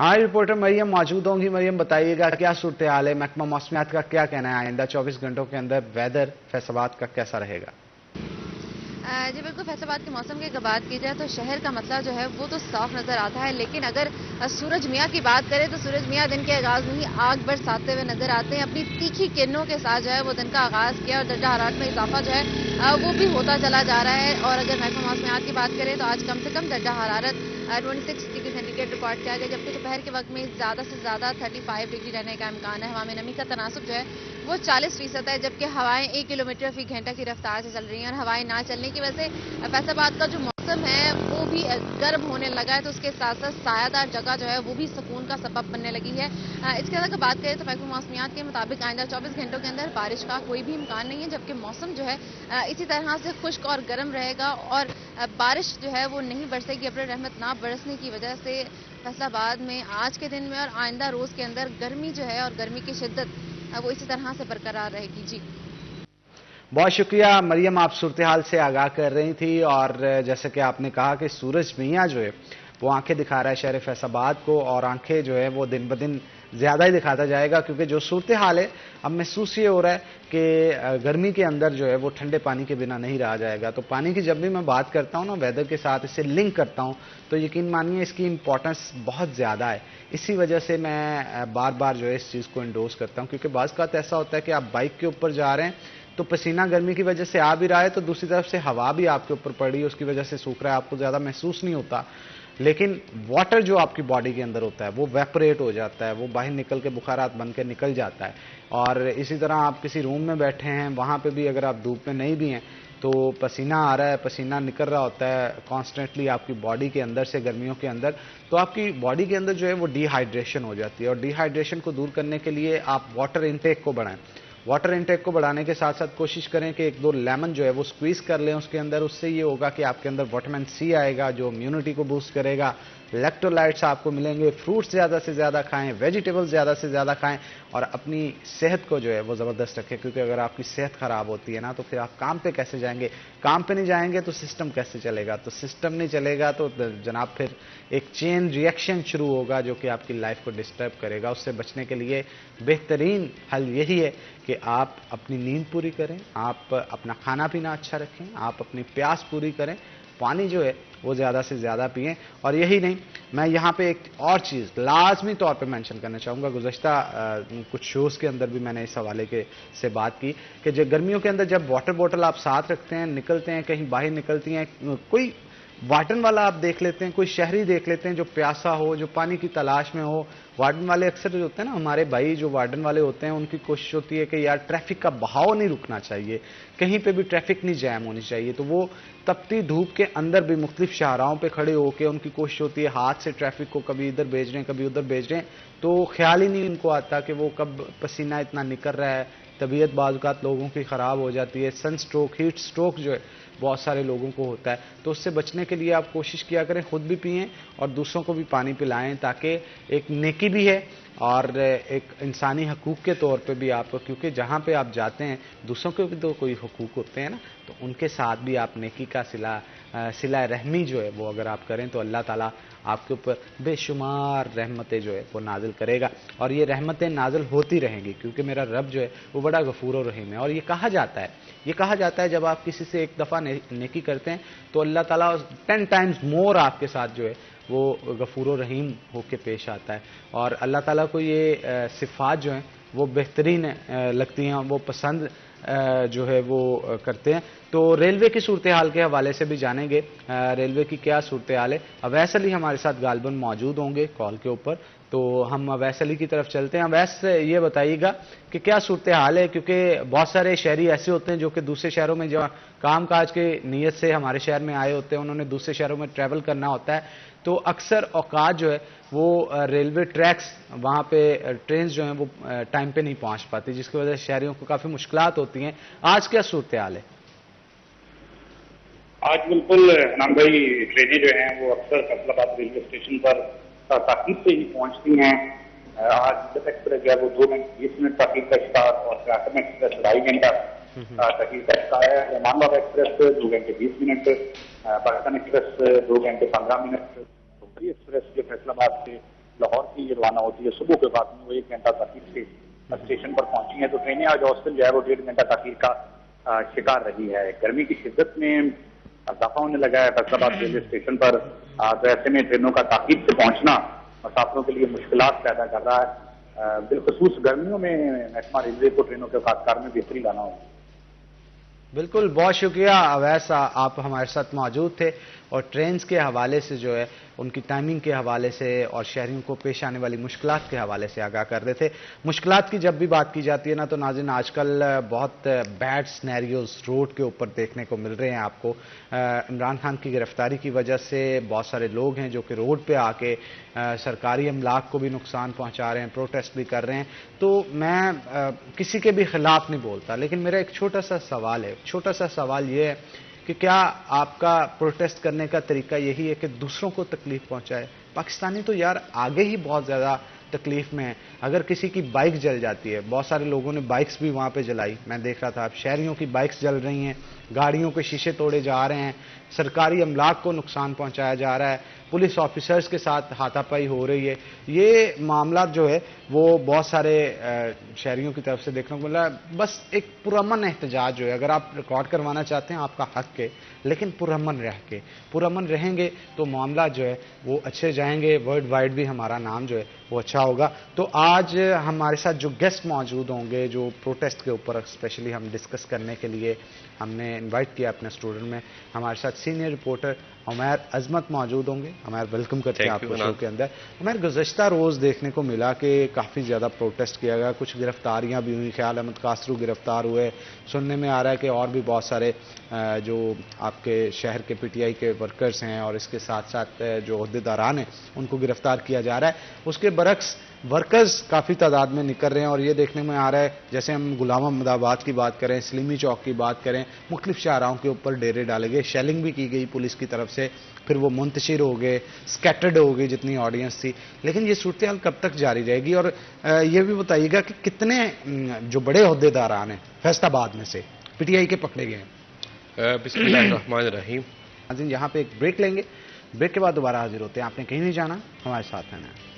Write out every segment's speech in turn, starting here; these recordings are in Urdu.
ہماری رپورٹر مریم موجود ہوں گی. مریم بتائیے گا کیا صورتحال ہے, محکمہ موسمیات کا کیا کہنا ہے, آئندہ 24 گھنٹوں کے اندر ویدر فیصل آباد کا کیسا رہے گا؟ جی بالکل, فیصل آباد کے موسم کی اگر بات کی جائے تو شہر کا مسئلہ جو ہے وہ تو صاف نظر آتا ہے, لیکن اگر سورج میاں کی بات کریں تو سورج میاں دن کے آغاز میں ہی آگ برساتے ہوئے نظر آتے ہیں. اپنی تیکھی کرنوں کے ساتھ جو ہے وہ دن کا آغاز کیا اور درجہ حرارت میں اضافہ جو ہے وہ بھی ہوتا چلا جا رہا ہے. اور اگر محکمہ موسمیات کی بات کریں تو آج کم سے کم درجہ حرارت 26 ڈگری سینٹی گریڈ ریکارڈ کیا گیا, جبکہ دوپہر کے وقت میں زیادہ سے زیادہ 35 ڈگری رہنے کا امکان ہے. ہوا میں نمی کا تناسب جو ہے وہ 40% ہے, جبکہ ہوائیں 1 کلومیٹر فی گھنٹہ کی رفتار سے چل رہی ہیں. اور ہوائیں نہ چلنے کی وجہ سے فیصل آباد کا جو موسم ہے وہ بھی گرم ہونے لگا ہے, تو اس کے ساتھ ساتھ سایہ دار جگہ جو ہے وہ بھی سکون کا سبب بننے لگی ہے. اس کے اندر اگر بات کریں تو محکمہ موسمیات کے مطابق آئندہ 24 گھنٹوں کے اندر بارش کا کوئی بھی امکان نہیں ہے, جبکہ موسم جو ہے اسی طرح سے خشک اور گرم رہے گا اور بارش جو ہے وہ نہیں برسے گی. ابر رحمت نہ برسنے کی وجہ سے فیصل آباد میں آج کے دن میں اور آئندہ روز کے اندر گرمی جو ہے اور گرمی کی شدت وہ اسی طرح سے برقرار رہے گی. جی بہت شکریہ مریم, آپ صورتحال سے آگاہ کر رہی تھی. اور جیسا کہ آپ نے کہا کہ سورج میاں جو ہے وہ آنکھیں دکھا رہا ہے شہر فیصل آباد کو, اور آنکھیں جو ہے وہ دن بدن زیادہ ہی دکھاتا جائے گا, کیونکہ جو صورتحال ہے اب محسوس یہ ہو رہا ہے کہ گرمی کے اندر جو ہے وہ ٹھنڈے پانی کے بنا نہیں رہا جائے گا. تو پانی کی جب بھی میں بات کرتا ہوں نا ویدر کے ساتھ اسے لنک کرتا ہوں تو یقین مانیے اس کی امپورٹنس بہت زیادہ ہے. اسی وجہ سے میں بار بار جو ہے اس چیز کو انڈورس کرتا ہوں, کیونکہ بعض اوقات ایسا ہوتا ہے کہ آپ بائک کے اوپر جا رہے ہیں تو پسینہ گرمی کی وجہ سے آ بھی رہا ہے, تو دوسری طرف سے ہوا بھی آپ کے اوپر پڑ رہی ہے, اس کی وجہ سے سوکھ رہا ہے, آپ کو زیادہ محسوس نہیں ہوتا. لیکن واٹر جو آپ کی باڈی کے اندر ہوتا ہے وہ ویپوریٹ ہو جاتا ہے, وہ باہر نکل کے بخارات بن کے نکل جاتا ہے. اور اسی طرح آپ کسی روم میں بیٹھے ہیں, وہاں پہ بھی اگر آپ دھوپ میں نہیں بھی ہیں تو پسینہ آ رہا ہے, پسینہ نکل رہا ہوتا ہے کانسٹنٹلی آپ کی باڈی کے اندر سے گرمیوں کے اندر, تو آپ کی باڈی کے اندر جو ہے وہ ڈی ہائیڈریشن ہو جاتی ہے. اور ڈی ہائیڈریشن کو دور کرنے کے لیے آپ واٹر انٹیک کو بڑھائیں. واٹر انٹیک کو بڑھانے کے ساتھ ساتھ کوشش کریں کہ 1-2 لیمن جو ہے وہ سکویز کر لیں اس کے اندر. اس سے یہ ہوگا کہ آپ کے اندر وٹامن سی آئے گا جو امیونٹی کو بوسٹ کرے گا, الیکٹرولائٹس آپ کو ملیں گے. فروٹس زیادہ سے زیادہ کھائیں, ویجیٹیبل زیادہ سے زیادہ کھائیں, اور اپنی صحت کو جو ہے وہ زبردست رکھیں, کیونکہ اگر آپ کی صحت خراب ہوتی ہے نا تو پھر آپ کام پہ کیسے جائیں گے, کام پہ نہیں جائیں گے تو سسٹم کیسے چلے گا, تو سسٹم نہیں چلے گا تو جناب پھر ایک چین ریئیکشن شروع ہوگا جو کہ آپ کی لائف کو ڈسٹرب کرے گا. اس سے بچنے کے لیے بہترین حل یہی ہے کہ آپ اپنی نیند پوری کریں, آپ اپنا کھانا پینا اچھا رکھیں, آپ اپنی پیاس پوری کریں, پانی جو ہے وہ زیادہ سے زیادہ پئیں. اور یہی نہیں, میں یہاں پہ ایک اور چیز لازمی طور پہ مینشن کرنا چاہوں گا. گزشتہ کچھ شوز کے اندر بھی میں نے اس حوالے سے بات کی کہ جو گرمیوں کے اندر جب واٹر بوٹل آپ ساتھ رکھتے ہیں, نکلتے ہیں کہیں باہر نکلتی ہیں, کوئی وارڈن والا آپ دیکھ لیتے ہیں, کوئی شہری دیکھ لیتے ہیں جو پیاسا ہو, جو پانی کی تلاش میں ہو. وارڈن والے اکثر جو ہوتے ہیں نا ہمارے بھائی جو وارڈن والے ہوتے ہیں ان کی کوشش ہوتی ہے کہ یار ٹریفک کا بہاؤ نہیں رکنا چاہیے, کہیں پہ بھی ٹریفک نہیں جیم ہونی چاہیے, تو وہ تپتی دھوپ کے اندر بھی مختلف شاہراہوں پہ کھڑے ہو کے ان کی کوشش ہوتی ہے ہاتھ سے ٹریفک کو کبھی ادھر بھیج رہے ہیں کبھی ادھر بھیج رہے ہیں, تو خیال ہی نہیں ان کو آتا کہ وہ کب پسینہ اتنا نکل رہا ہے. طبیعت بعض اوقات لوگوں کی خراب ہو جاتی ہے, سن سٹروک, ہیٹ سٹروک جو ہے بہت سارے لوگوں کو ہوتا ہے. تو اس سے بچنے کے لیے آپ کوشش کیا کریں خود بھی پئیں اور دوسروں کو بھی پانی پلائیں, تاکہ ایک نیکی بھی ہے اور ایک انسانی حقوق کے طور پہ بھی آپ کو, کیونکہ جہاں پہ آپ جاتے ہیں دوسروں کے بھی تو کوئی حقوق ہوتے ہیں نا, تو ان کے ساتھ بھی آپ نیکی کا صلہ رحمی جو ہے وہ اگر آپ کریں تو اللہ تعالیٰ آپ کے اوپر بے شمار رحمتیں جو ہے وہ نازل کرے گا. اور یہ رحمتیں نازل ہوتی رہیں گی کیونکہ میرا رب جو ہے وہ بڑا غفور و رحیم ہے. اور یہ کہا جاتا ہے جب آپ کسی سے ایک دفعہ نیکی کرتے ہیں تو اللہ تعالیٰ 10 ٹائمز مور آپ کے ساتھ جو ہے وہ غفور و رحیم ہو کے پیش آتا ہے. اور اللہ تعالیٰ کو یہ صفات جو ہیں وہ بہترین لگتی ہیں, وہ پسند جو ہے وہ کرتے ہیں. تو ریلوے کی صورتحال کے حوالے سے بھی جانیں گے, ریلوے کی کیا صورتحال ہے. اویس علی ہمارے ساتھ غالباً موجود ہوں گے کال کے اوپر, تو ہم اویس علی کی طرف چلتے ہیں. اویس یہ بتائیے گا کہ کیا صورتحال ہے, کیونکہ بہت سارے شہری ایسے ہوتے ہیں جو کہ دوسرے شہروں میں جو کام کاج کی نیت سے ہمارے شہر میں آئے ہوتے ہیں, انہوں نے دوسرے شہروں میں ٹریول کرنا ہوتا ہے, تو اکثر اوقات جو ہے وہ ریلوے ٹریکس وہاں پہ ٹرینز جو ہیں وہ ٹائم پہ نہیں پہنچ پاتی, جس کی وجہ سے شہریوں کو کافی مشکلات ہوتی ہیں. آج کیا صورتحال ہے؟ آج بالکل حنان بھائی, ٹرینیں جو ہیں وہ اکثر فیصل آباد ریلوے اسٹیشن پر تاخیر سے ہی پہنچتی ہیں. آج مدت ایکسپریس جو ہے وہ 2 گھنٹے 20 منٹ تاخیر کا شکار, اور قاسم ایکسپریس 2.5 گھنٹہ تاخیر کا شکار ہے. رحمان بابا ایکسپریس 2 گھنٹے 20 منٹ, پاکستان ایکسپریس 2 گھنٹے 15 منٹ, ایکسپریس جو فیصل آباد سے لاہور کی یہ روانہ ہوتی ہے صبح کے بعد میں وہ 1 گھنٹہ تاخیر سے اسٹیشن پر پہنچی ہیں. تو ٹرینیں آج ہاسٹل جو ہے وہ 1.5 گھنٹہ تاخیر کا شکار رہی ہے. گرمی کی شدت میں اضافہ ہونے لگا ہے فیصل آباد ریلوے اسٹیشن پر. تو ایسے میں ٹرینوں کا تاخیر سے پہنچنا مسافروں کے لیے مشکلات پیدا کر رہا ہے. بالخصوص گرمیوں میں محکمہ ریلوے کو ٹرینوں کے اوقات کار میں بہتری لانا ہوگی. بالکل، بہت شکریہ اویس، آپ ہمارے ساتھ موجود تھے اور ٹرینز کے حوالے سے جو ہے ان کی ٹائمنگ کے حوالے سے اور شہریوں کو پیش آنے والی مشکلات کے حوالے سے آگاہ کر رہے تھے. مشکلات کی جب بھی بات کی جاتی ہے نا تو ناظرین آج کل بہت بیڈ سینیریوز روڈ کے اوپر دیکھنے کو مل رہے ہیں آپ کو. عمران خان کی گرفتاری کی وجہ سے بہت سارے لوگ ہیں جو کہ روڈ پہ آ کے سرکاری املاک کو بھی نقصان پہنچا رہے ہیں، پروٹیسٹ بھی کر رہے ہیں. تو میں کسی کے بھی خلاف نہیں بولتا، لیکن میرا ایک چھوٹا سا سوال ہے. چھوٹا سا سوال یہ ہے کہ کیا آپ کا پروٹیسٹ کرنے کا طریقہ یہی ہے کہ دوسروں کو تکلیف پہنچائے؟ پاکستانی تو یار آگے ہی بہت زیادہ تکلیف میں ہے. اگر کسی کی بائک جل جاتی ہے، بہت سارے لوگوں نے بائکس بھی وہاں پہ جلائی، میں دیکھ رہا تھا، اب شہریوں کی بائکس جل رہی ہیں، گاڑیوں کے شیشے توڑے جا رہے ہیں، سرکاری املاک کو نقصان پہنچایا جا رہا ہے، پولیس آفیسرز کے ساتھ ہاتھا پائی ہو رہی ہے. یہ معاملات جو ہے وہ بہت سارے شہریوں کی طرف سے دیکھنے کو ملا. بس ایک پرامن احتجاج جو ہے، اگر آپ ریکارڈ کروانا چاہتے ہیں آپ کا حق ہے، لیکن پرامن رہیں گے تو معاملات جو ہے وہ اچھے جائیں گے. ورلڈ وائڈ بھی ہمارا نام جو ہے وہ اچھا ہوگا. تو آج ہمارے ساتھ جو گیسٹ موجود ہوں گے جو پروٹیسٹ کے اوپر اسپیشلی ہم ڈسکس کرنے کے لیے ہم نے انوائٹ کیا اپنے اسٹوڈنٹ میں، ہمارے ساتھ سینئر رپورٹر عمیر عظمت موجود ہوں گے. عمیر ویلکم کرتے ہیں آپ کو شو کے اندر. عمیر، گزشتہ روز دیکھنے کو ملا کہ کافی زیادہ پروٹیسٹ کیا گیا، کچھ گرفتاریاں بھی ہوئی، خیال احمد کاسرو گرفتار ہوئے، سننے میں آ رہا ہے کہ اور بھی بہت سارے جو آپ کے شہر کے پی ٹی آئی کے ورکرز ہیں اور اس کے ساتھ ساتھ جو عہدیداران ہیں ان کو گرفتار کیا جا رہا ہے. اس کے برعکس ورکرز کافی تعداد میں نکل رہے ہیں اور یہ دیکھنے میں آ رہا ہے جیسے ہم غلام محمد آباد کی بات کریں، سلیمی چوک کی بات کریں، مختلف شاہراہوں کے اوپر ڈیرے ڈالے گئے، شیلنگ بھی کی گئی پولیس کی طرف سے، پھر وہ منتشر ہو گئے، سکیٹرڈ ہو گئی جتنی آڈینس تھی. لیکن یہ صورتحال کب تک جاری رہے گی؟ اور یہ بھی بتائیے گا کہ کتنے جو بڑے عہدیداران ہیں فیصل آباد میں سے پی ٹی آئی کے پکڑے گئے ہیں؟ بسم اللہ الرحمن الرحیم. یہاں پہ ایک بریک لیں گے، بریک کے بعد دوبارہ حاضر ہوتے ہیں. آپ نے کہیں نہیں جانا، ہمارے ساتھ رہنا ہے.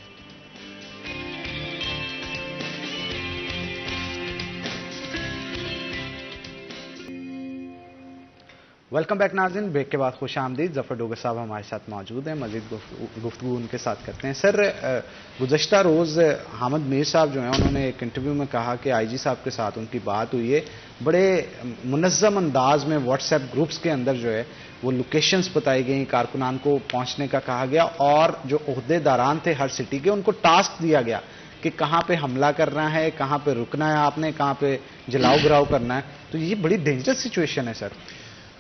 ویلکم بیک ناظرین، بریک کے بعد خوش آمدید. ظفر ڈوگر صاحب ہمارے ساتھ موجود ہیں، مزید گفتگو ان کے ساتھ کرتے ہیں. سر، گزشتہ روز حامد میر صاحب جو ہیں انہوں نے ایک انٹرویو میں کہا کہ آئی جی صاحب کے ساتھ ان کی بات ہوئی ہے، بڑے منظم انداز میں واٹس ایپ گروپس کے اندر جو ہے وہ لوکیشنز بتائی گئیں، کارکنان کو پہنچنے کا کہا گیا اور جو عہدیداران تھے ہر سٹی کے ان کو ٹاسک دیا گیا کہ کہاں پہ حملہ کرنا ہے، کہاں پہ رکنا ہے آپ نے، کہاں پہ جلاؤ گراؤ کرنا ہے. تو یہ بڑی ڈینجرس سچویشن ہے سر.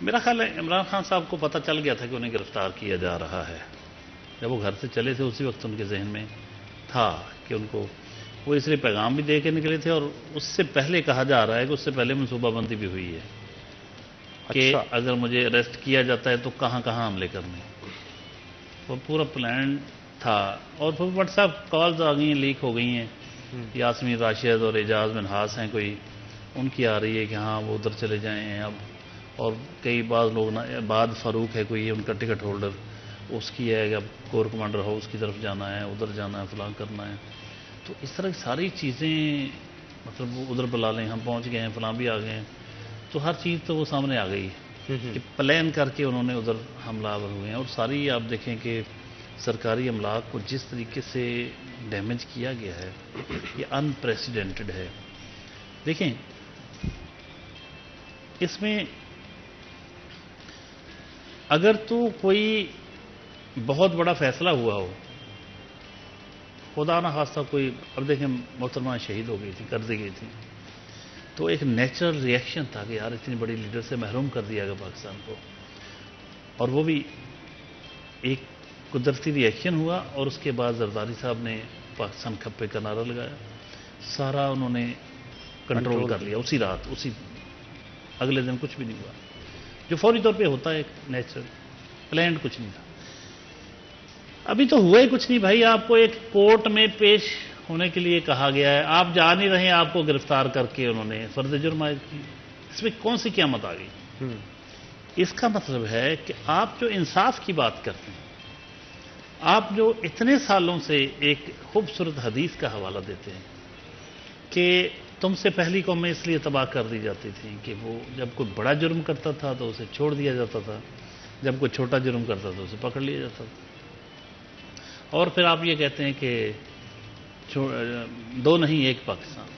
میرا خیال ہے عمران خان صاحب کو پتہ چل گیا تھا کہ انہیں گرفتار کیا جا رہا ہے. جب وہ گھر سے چلے تھے اسی وقت ان کے ذہن میں تھا کہ ان کو وہ اس لیے پیغام بھی دے کے نکلے تھے اور اس سے پہلے کہا جا رہا ہے کہ اس سے پہلے منصوبہ بندی بھی ہوئی ہے کہ اگر مجھے اریسٹ کیا جاتا ہے تو کہاں کہاں حملے کرنے. وہ پورا پلان تھا. اور پھر واٹس ایپ کالز آ گئی ہیں، لیک ہو گئی ہیں. یاسمین راشد اور اعجاز منہاس ہیں کوئی، ان کی آ رہی ہے کہ ہاں وہ ادھر چلے جائیں ہیں اب. اور کئی بعض لوگ بعد فاروق ہے کوئی، ان کا ٹکٹ ہولڈر، اس کی ہے کہ اب کور کمانڈر ہاؤس کی طرف جانا ہے، ادھر جانا ہے، فلاں کرنا ہے. تو اس طرح کی ساری چیزیں مطلب وہ ادھر بلا لیں، ہم پہنچ گئے ہیں، فلاں بھی آ گئے ہیں. تو ہر چیز تو وہ سامنے آ گئی کہ پلان کر کے انہوں نے ادھر حملہ آور ہوئے ہیں. اور ساری آپ دیکھیں کہ سرکاری املاک کو جس طریقے سے ڈیمیج کیا گیا ہے یہ ان پریسیڈنٹڈ ہے. دیکھیں اس میں اگر تو کوئی بہت بڑا فیصلہ ہوا ہو، خدا نہ خواستہ کوئی، اب دیکھیں محترمہ شہید ہو گئی تھی، کر دی گئی تھی، تو ایک نیچرل ریئیکشن تھا کہ یار اتنی بڑی لیڈر سے محروم کر دیا گیا پاکستان کو. اور وہ بھی ایک قدرتی ریئیکشن ہوا. اور اس کے بعد زرداری صاحب نے پاکستان کھپے کا نعرہ لگایا، سارا انہوں نے کنٹرول کر لیا اسی رات، اسی اگلے دن کچھ بھی نہیں ہوا، جو فوری طور پہ ہوتا ہے ایک نیچرل. پلانڈ کچھ نہیں تھا. ابھی تو ہوا ہی کچھ نہیں بھائی. آپ کو ایک کورٹ میں پیش ہونے کے لیے کہا گیا ہے، آپ جا نہیں رہے ہیں، آپ کو گرفتار کر کے انہوں نے فرض جرم عائد کی. اس میں کون سی قیامت آ گئی؟ اس کا مطلب ہے کہ آپ جو انصاف کی بات کرتے ہیں آپ جو اتنے سالوں سے ایک خوبصورت حدیث کا حوالہ دیتے ہیں کہ تم سے پہلی قومیں اس لیے تباہ کر دی جاتی تھیں کہ وہ جب کوئی بڑا جرم کرتا تھا تو اسے چھوڑ دیا جاتا تھا، جب کوئی چھوٹا جرم کرتا تھا اسے پکڑ لیا جاتا تھا، اور پھر آپ یہ کہتے ہیں کہ دو نہیں ایک پاکستان،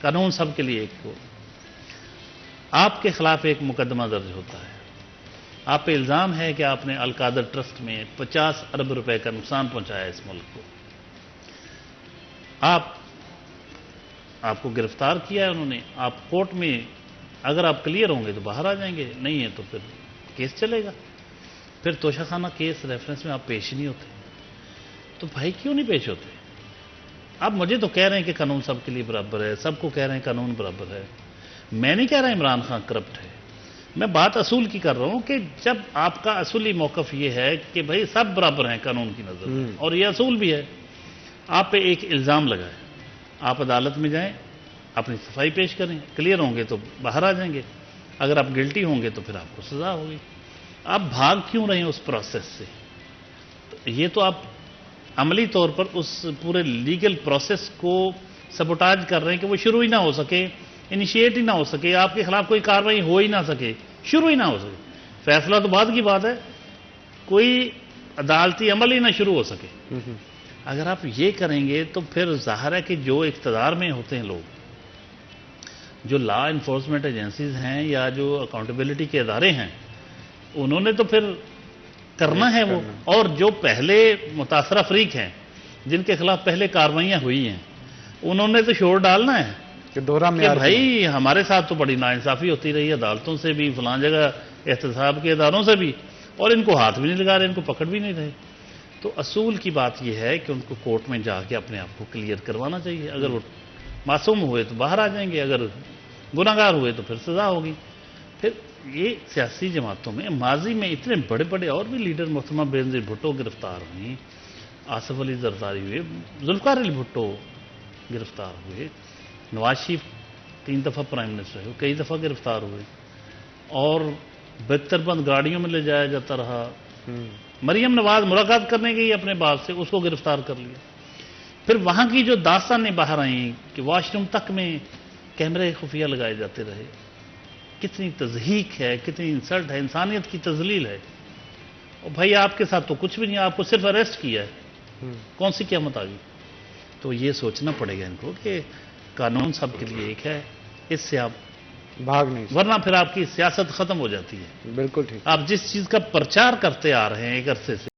قانون سب کے لیے ایک ہو۔ آپ کے خلاف ایک مقدمہ درج ہوتا ہے، آپ پہ الزام ہے کہ آپ نے القادر ٹرسٹ میں 50 ارب روپے کا نقصان پہنچایا اس ملک کو، آپ کو گرفتار کیا ہے انہوں نے، آپ کورٹ میں اگر آپ کلیئر ہوں گے تو باہر آ جائیں گے، نہیں ہے تو پھر کیس چلے گا، پھر توشہ خانہ کیس ریفرنس میں آپ پیش نہیں ہوتے، تو بھائی کیوں نہیں پیش ہوتے؟ آپ مجھے تو کہہ رہے ہیں کہ قانون سب کے لیے برابر ہے، سب کو کہہ رہے ہیں قانون برابر ہے، میں نہیں کہہ رہا عمران خان کرپٹ ہے، میں بات اصول کی کر رہا ہوں کہ جب آپ کا اصولی موقف یہ ہے کہ بھائی سب برابر ہیں قانون کی نظر میں، اور یہ اصول بھی ہے، آپ پہ ایک الزام لگا ہے، آپ عدالت میں جائیں، اپنی صفائی پیش کریں، کلیئر ہوں گے تو باہر آ جائیں گے، اگر آپ گلٹی ہوں گے تو پھر آپ کو سزا ہوگی۔ آپ بھاگ کیوں رہے ہیں اس پروسیس سے؟ یہ تو آپ عملی طور پر اس پورے لیگل پروسیس کو سبوٹاج کر رہے ہیں کہ وہ شروع ہی نہ ہو سکے، انیشیٹ ہی نہ ہو سکے، آپ کے خلاف کوئی کارروائی ہو ہی نہ سکے، شروع ہی نہ ہو سکے، فیصلہ تو بعد کی بات ہے، کوئی عدالتی عمل ہی نہ شروع ہو سکے۔ اگر آپ یہ کریں گے تو پھر ظاہر ہے کہ جو اقتدار میں ہوتے ہیں لوگ، جو لا انفورسمنٹ ایجنسیز ہیں یا جو اکاؤنٹیبلٹی کے ادارے ہیں، انہوں نے تو پھر کرنا ہے وہ، اور جو پہلے متاثرہ فریق ہیں جن کے خلاف پہلے کارروائیاں ہوئی ہیں، انہوں نے تو شور ڈالنا ہے کہ بھائی ہمارے ساتھ تو بڑی ناانصافی ہوتی رہی، عدالتوں سے بھی، فلان جگہ احتساب کے اداروں سے بھی، اور ان کو ہاتھ بھی نہیں لگا رہے، ان کو پکڑ بھی نہیں رہے۔ تو اصول کی بات یہ ہے کہ ان کو کورٹ میں جا کے اپنے آپ کو کلیئر کروانا چاہیے، اگر وہ معصوم ہوئے تو باہر آ جائیں گے، اگر گناہگار ہوئے تو پھر سزا ہوگی۔ پھر یہ سیاسی جماعتوں میں ماضی میں اتنے بڑے بڑے اور بھی لیڈر، محترمہ بینظیر بھٹو گرفتار ہوئیں، آصف علی زرداری ہوئے، ذوالفقار علی بھٹو گرفتار ہوئے، نواز شریف 3 دفعہ پرائم منسٹر ہوئے، کئی دفعہ گرفتار ہوئے، اور بہتر بند گاڑیوں میں لے جایا جاتا رہا۔ مریم نواز ملاقات کرنے گئی اپنے باپ سے، اس کو گرفتار کر لیا۔ پھر وہاں کی جو داستانیں باہر آئیں کہ واش روم تک میں کیمرے خفیہ لگائے جاتے رہے، کتنی تضحیک ہے، کتنی انسلٹ ہے، انسانیت کی تذلیل ہے۔ اور بھائی آپ کے ساتھ تو کچھ بھی نہیں، آپ کو صرف اریسٹ کیا ہے، کون سی قیامت آ گئی؟ تو یہ سوچنا پڑے گا ان کو کہ قانون سب کے لیے ایک ہے، اس سے آپ بھاگ نہیں، ورنہ پھر آپ کی سیاست ختم ہو جاتی ہے۔ بالکل ٹھیک۔ آپ جس چیز کا پرچار کرتے آ رہے ہیں ایک عرصے سے،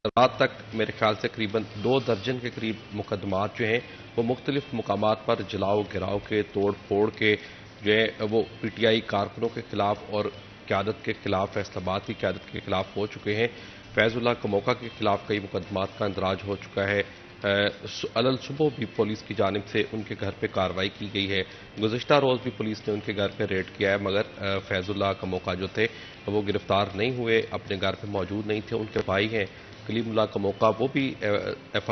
رات تک میرے خیال سے قریباً 2 درجن کے قریب مقدمات جو ہیں وہ مختلف مقامات پر جلاؤ گراؤ کے، توڑ پھوڑ کے جو ہے وہ پی ٹی آئی کارکنوں کے خلاف اور قیادت کے خلاف، فیصل آباد کی قیادت کے خلاف ہو چکے ہیں۔ فیض اللہ کموکا کے خلاف کئی مقدمات کا اندراج ہو چکا ہے۔ علل صبح بھی پولیس کی جانب سے ان کے گھر پہ کارروائی کی گئی ہے، گزشتہ روز بھی پولیس نے ان کے گھر پہ ریڈ کیا ہے، مگر فیض اللہ کموکا جو تھے وہ گرفتار نہیں ہوئے، اپنے گھر پہ موجود نہیں تھے۔ ان کے بھائی ہیں کلیم اللہ کموکا، وہ بھی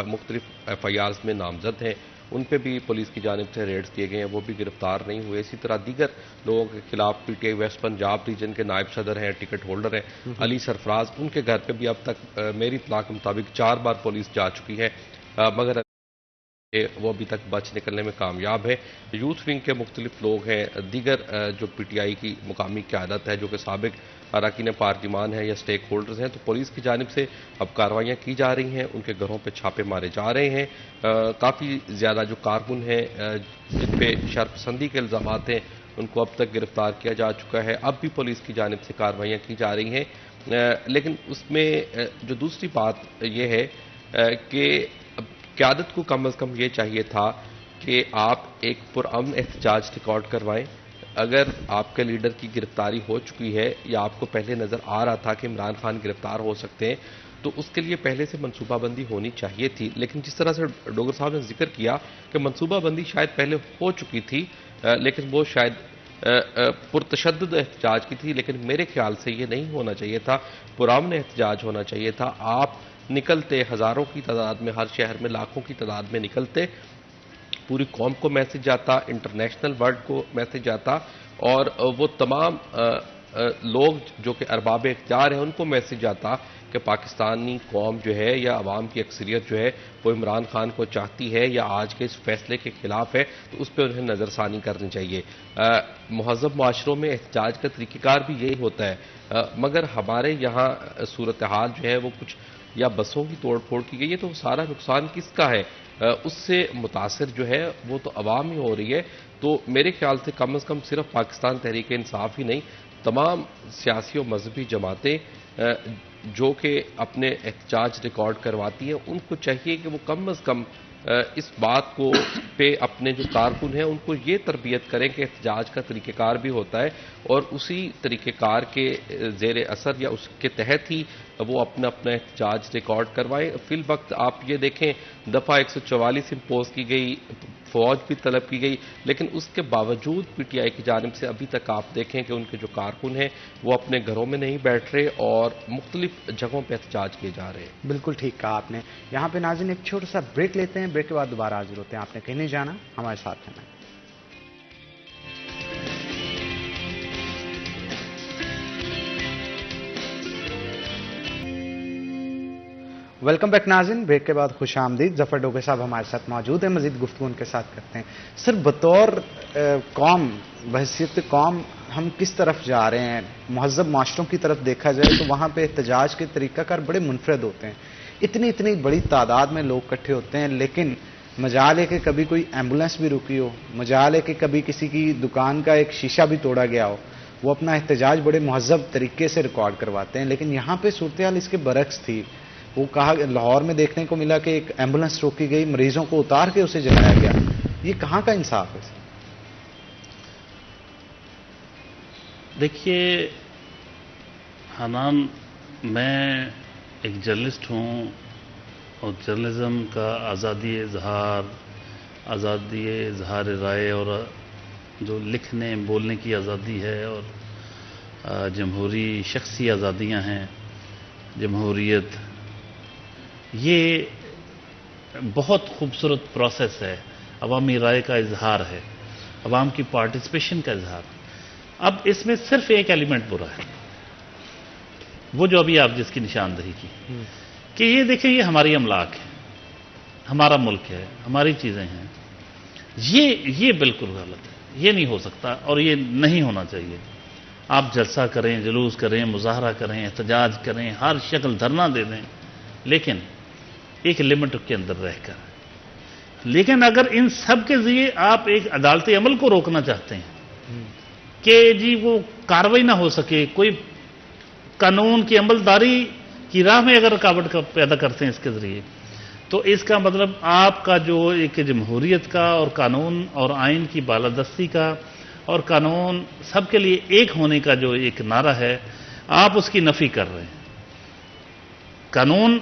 مختلف ایف آئی آرز میں نامزد ہیں، ان پہ بھی پولیس کی جانب سے ریڈز کیے گئے ہیں، وہ بھی گرفتار نہیں ہوئے۔ اسی طرح دیگر لوگوں کے خلاف PTI west Punjab region کے نائب صدر ہیں، ٹکٹ ہولڈر ہیں علی سرفراز، ان کے گھر پہ بھی اب تک میری اطلاع کے مطابق 4 بار پولیس جا چکی ہے، مگر وہ ابھی تک بچ نکلنے میں کامیاب ہے۔ یوتھ ونگ کے مختلف لوگ ہیں، دیگر جو پی ٹی آئی کی مقامی قیادت ہے، جو کہ سابق اراکین پارلیمان ہیں یا سٹیک ہولڈرز ہیں، تو پولیس کی جانب سے اب کارروائیاں کی جا رہی ہیں، ان کے گھروں پہ چھاپے مارے جا رہے ہیں۔ کافی زیادہ جو کارکن ہیں جن پہ شرپسندی کے الزامات ہیں ان کو اب تک گرفتار کیا جا چکا ہے، اب بھی پولیس کی جانب سے کارروائیاں کی جا رہی ہیں۔ لیکن اس میں جو دوسری بات یہ ہے کہ قیادت کو کم از کم یہ چاہیے تھا کہ آپ ایک پرامن احتجاج ریکارڈ کروائیں۔ اگر آپ کے لیڈر کی گرفتاری ہو چکی ہے یا آپ کو پہلے نظر آ رہا تھا کہ عمران خان گرفتار ہو سکتے ہیں تو اس کے لیے پہلے سے منصوبہ بندی ہونی چاہیے تھی، لیکن جس طرح سے ڈوگر صاحب نے ذکر کیا کہ منصوبہ بندی شاید پہلے ہو چکی تھی، لیکن وہ شاید پرتشدد احتجاج کی تھی، لیکن میرے خیال سے یہ نہیں ہونا چاہیے تھا، پرامن احتجاج ہونا چاہیے تھا۔ آپ نکلتے ہزاروں کی تعداد میں، ہر شہر میں لاکھوں کی تعداد میں نکلتے، پوری قوم کو میسج جاتا، انٹرنیشنل ورلڈ کو میسج جاتا، اور وہ تمام لوگ جو کہ ارباب اختیار ہیں ان کو میسج آتا کہ پاکستانی قوم جو ہے یا عوام کی اکثریت جو ہے وہ عمران خان کو چاہتی ہے یا آج کے اس فیصلے کے خلاف ہے، تو اس پہ انہیں نظر ثانی کرنی چاہیے۔ مہذب معاشروں میں احتجاج کا طریقہ کار بھی یہی ہوتا ہے، مگر ہمارے یہاں صورتحال جو ہے وہ کچھ یا بسوں کی توڑ پھوڑ کی گئی ہے، تو سارا نقصان کس کا ہے؟ اس سے متاثر جو ہے وہ تو عوام ہی ہو رہی ہے۔ تو میرے خیال سے کم از کم صرف پاکستان تحریک انصاف ہی نہیں، تمام سیاسی و مذہبی جماعتیں جو کہ اپنے احتجاج ریکارڈ کرواتی ہیں، ان کو چاہیے کہ وہ کم از کم اس بات کو پہ اپنے جو کارکن ہیں ان کو یہ تربیت کریں کہ احتجاج کا طریقہ کار بھی ہوتا ہے، اور اسی طریقہ کار کے زیر اثر یا اس کے تحت ہی وہ اپنا احتجاج ریکارڈ کروائیں۔ فی الوقت آپ یہ دیکھیں دفعہ 144 امپوز کی گئی، فوج بھی طلب کی گئی، لیکن اس کے باوجود پی ٹی آئی کی جانب سے ابھی تک آپ دیکھیں کہ ان کے جو کارکن ہیں وہ اپنے گھروں میں نہیں بیٹھ رہے اور مختلف جگہوں پہ احتجاج کیے جا رہے ہیں۔ بالکل ٹھیک کہا آپ نے۔ یہاں پہ ناظرین ایک چھوٹا سا بریک لیتے ہیں، بریک کے بعد دوبارہ حاضر ہوتے ہیں۔ آپ نے کہیں نہیں جانا، ہمارے ساتھ رہنا ہے۔ ویلکم بیک ناظرین، بریک کے بعد خوش آمدید۔ ظفر ڈوگے صاحب ہمارے ساتھ موجود ہیں، مزید گفتگو ان کے ساتھ کرتے ہیں۔ سر، بطور قوم، بحیثیت قوم ہم کس طرف جا رہے ہیں؟ مہذب معاشروں کی طرف دیکھا جائے تو وہاں پہ احتجاج کے طریقہ کار بڑے منفرد ہوتے ہیں، اتنی بڑی تعداد میں لوگ اکٹھے ہوتے ہیں، لیکن مجال ہے کہ کبھی کوئی ایمبولینس بھی رکی ہو، مجال ہے کہ کبھی کسی کی دکان کا ایک شیشہ بھی توڑا گیا ہو، وہ اپنا احتجاج بڑے مہذب طریقے سے ریکارڈ کرواتے ہیں۔ لیکن یہاں پہ صورتحال اس کے برعکس تھی۔ وہ کہا لاہور میں دیکھنے کو ملا کہ ایک ایمبولینس روکی گئی، مریضوں کو اتار کے اسے جلایا گیا۔ یہ کہاں کا انصاف ہے؟ دیکھیے حنان، میں ایک جرنلسٹ ہوں اور جرنلزم کا آزادی اظہار رائے اور جو لکھنے بولنے کی آزادی ہے اور جمہوری شخصی آزادیاں ہیں، جمہوریت، یہ بہت خوبصورت پروسیس ہے، عوامی رائے کا اظہار ہے، عوام کی پارٹیسپیشن کا اظہار۔ اب اس میں صرف ایک ایلیمنٹ برا ہے، وہ جو ابھی آپ جس کی نشاندہی کی کہ یہ دیکھیں یہ ہماری املاک ہے، ہمارا ملک ہے، ہماری چیزیں ہیں، یہ بالکل غلط ہے، یہ نہیں ہو سکتا اور یہ نہیں ہونا چاہیے۔ آپ جلسہ کریں، جلوس کریں، مظاہرہ کریں، احتجاج کریں، ہر شکل دھرنا دے دیں، لیکن ایک لمٹ کے اندر رہ کر۔ لیکن اگر ان سب کے ذریعے آپ ایک عدالتی عمل کو روکنا چاہتے ہیں کہ جی وہ کارروائی نہ ہو سکے، کوئی قانون کی عملداری کی راہ میں اگر رکاوٹ پیدا کرتے ہیں اس کے ذریعے، تو اس کا مطلب آپ کا جو ایک جمہوریت کا اور قانون اور آئین کی بالادستی کا اور قانون سب کے لیے ایک ہونے کا جو ایک نعرہ ہے، آپ اس کی نفی کر رہے ہیں۔ قانون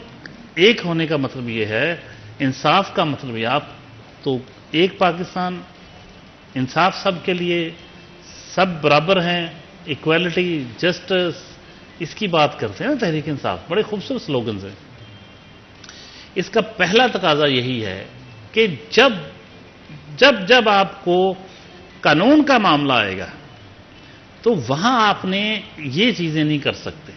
ایک ہونے کا مطلب یہ ہے، انصاف کا مطلب یہ، آپ تو ایک پاکستان، انصاف سب کے لیے، سب برابر ہیں، ایکویلٹی، جسٹس، اس کی بات کرتے ہیں نا تحریک انصاف، بڑے خوبصورت سلوگنز ہیں۔ اس کا پہلا تقاضا یہی ہے کہ جب آپ کو قانون کا معاملہ آئے گا تو وہاں آپ نے یہ چیزیں نہیں کر سکتے۔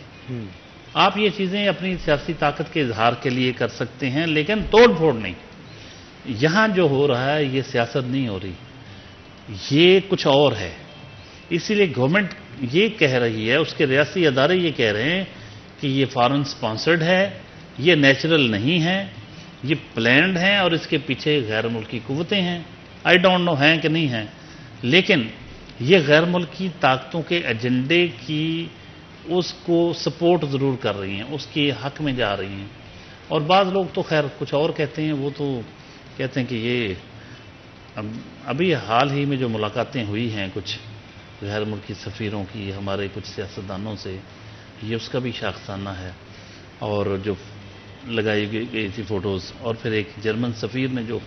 آپ یہ چیزیں اپنی سیاسی طاقت کے اظہار کے لیے کر سکتے ہیں، لیکن توڑ پھوڑ نہیں۔ یہاں جو ہو رہا ہے یہ سیاست نہیں ہو رہی، یہ کچھ اور ہے۔ اسی لیے گورنمنٹ یہ کہہ رہی ہے، اس کے ریاستی ادارے یہ کہہ رہے ہیں کہ یہ فارن سپانسرڈ ہے، یہ نیچرل نہیں ہے، یہ پلانڈ ہیں اور اس کے پیچھے غیر ملکی قوتیں ہیں۔ آئی ڈونٹ نو ہیں کہ نہیں ہیں، لیکن یہ غیر ملکی طاقتوں کے ایجنڈے کی اس کو سپورٹ ضرور کر رہی ہیں، اس کے حق میں جا رہی ہیں۔ اور بعض لوگ تو خیر کچھ اور کہتے ہیں، وہ تو کہتے ہیں کہ یہ ابھی حال ہی میں جو ملاقاتیں ہوئی ہیں کچھ غیر ملکی سفیروں کی ہمارے کچھ سیاستدانوں سے، یہ اس کا بھی شاخسانہ ہے، اور جو لگائی گئی تھی فوٹوز، اور پھر ایک جرمن سفیر نے جو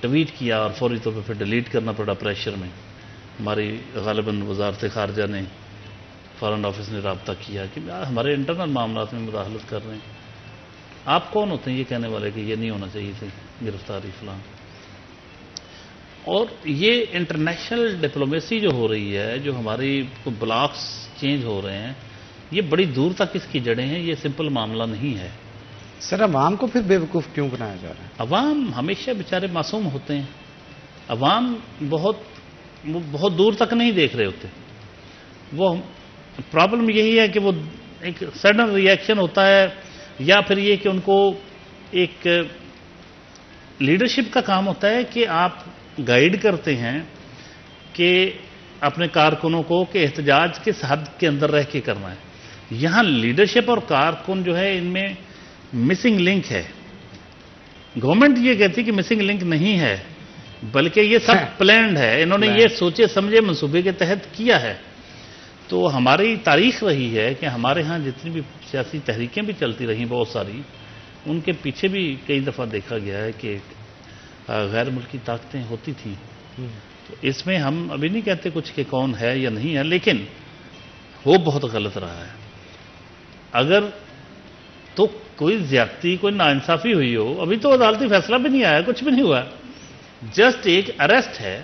ٹویٹ کیا اور فوری طور پہ پھر ڈیلیٹ کرنا پڑا پریشر میں، ہماری غالباً وزارت خارجہ نے، فارن آفس نے رابطہ کیا کہ ہمارے انٹرنل معاملات میں مداخلت کر رہے ہیں۔ آپ کون ہوتے ہیں یہ کہنے والے کہ یہ نہیں ہونا چاہیے تھی گرفتاری فلان؟ اور یہ انٹرنیشنل ڈپلومیسی جو ہو رہی ہے، جو ہماری بلاکس چینج ہو رہے ہیں، یہ بڑی دور تک اس کی جڑیں ہیں، یہ سمپل معاملہ نہیں ہے۔ سر عوام کو پھر بیوقوف کیوں بنایا جا رہا ہے؟ عوام ہمیشہ بیچارے معصوم ہوتے ہیں، عوام بہت دور تک نہیں دیکھ رہے ہوتے۔ وہ پرابلم یہی ہے کہ وہ ایک سڈن ری ایکشن ہوتا ہے، یا پھر یہ کہ ان کو ایک لیڈرشپ کا کام ہوتا ہے کہ آپ گائیڈ کرتے ہیں کہ اپنے کارکنوں کو کہ احتجاج کس حد کے اندر رہ کے کرنا ہے۔ یہاں لیڈرشپ اور کارکن جو ہے ان میں مسنگ لنک ہے۔ گورنمنٹ یہ کہتی کہ مسنگ لنک نہیں ہے، بلکہ یہ سب پلانڈ ہے، انہوں نے یہ سوچے سمجھے منصوبے کے تحت کیا ہے۔ تو ہماری تاریخ رہی ہے کہ ہمارے ہاں جتنی بھی سیاسی تحریکیں بھی چلتی رہیں بہت ساری، ان کے پیچھے بھی کئی دفعہ دیکھا گیا ہے کہ غیر ملکی طاقتیں ہوتی تھیں۔ تو اس میں ہم ابھی نہیں کہتے کچھ کہ کون ہے یا نہیں ہے، لیکن وہ بہت غلط رہا ہے۔ اگر تو کوئی زیادتی کوئی ناانصافی ہوئی ہو، ابھی تو عدالتی فیصلہ بھی نہیں آیا، کچھ بھی نہیں ہوا، جسٹ ایک اریسٹ ہے،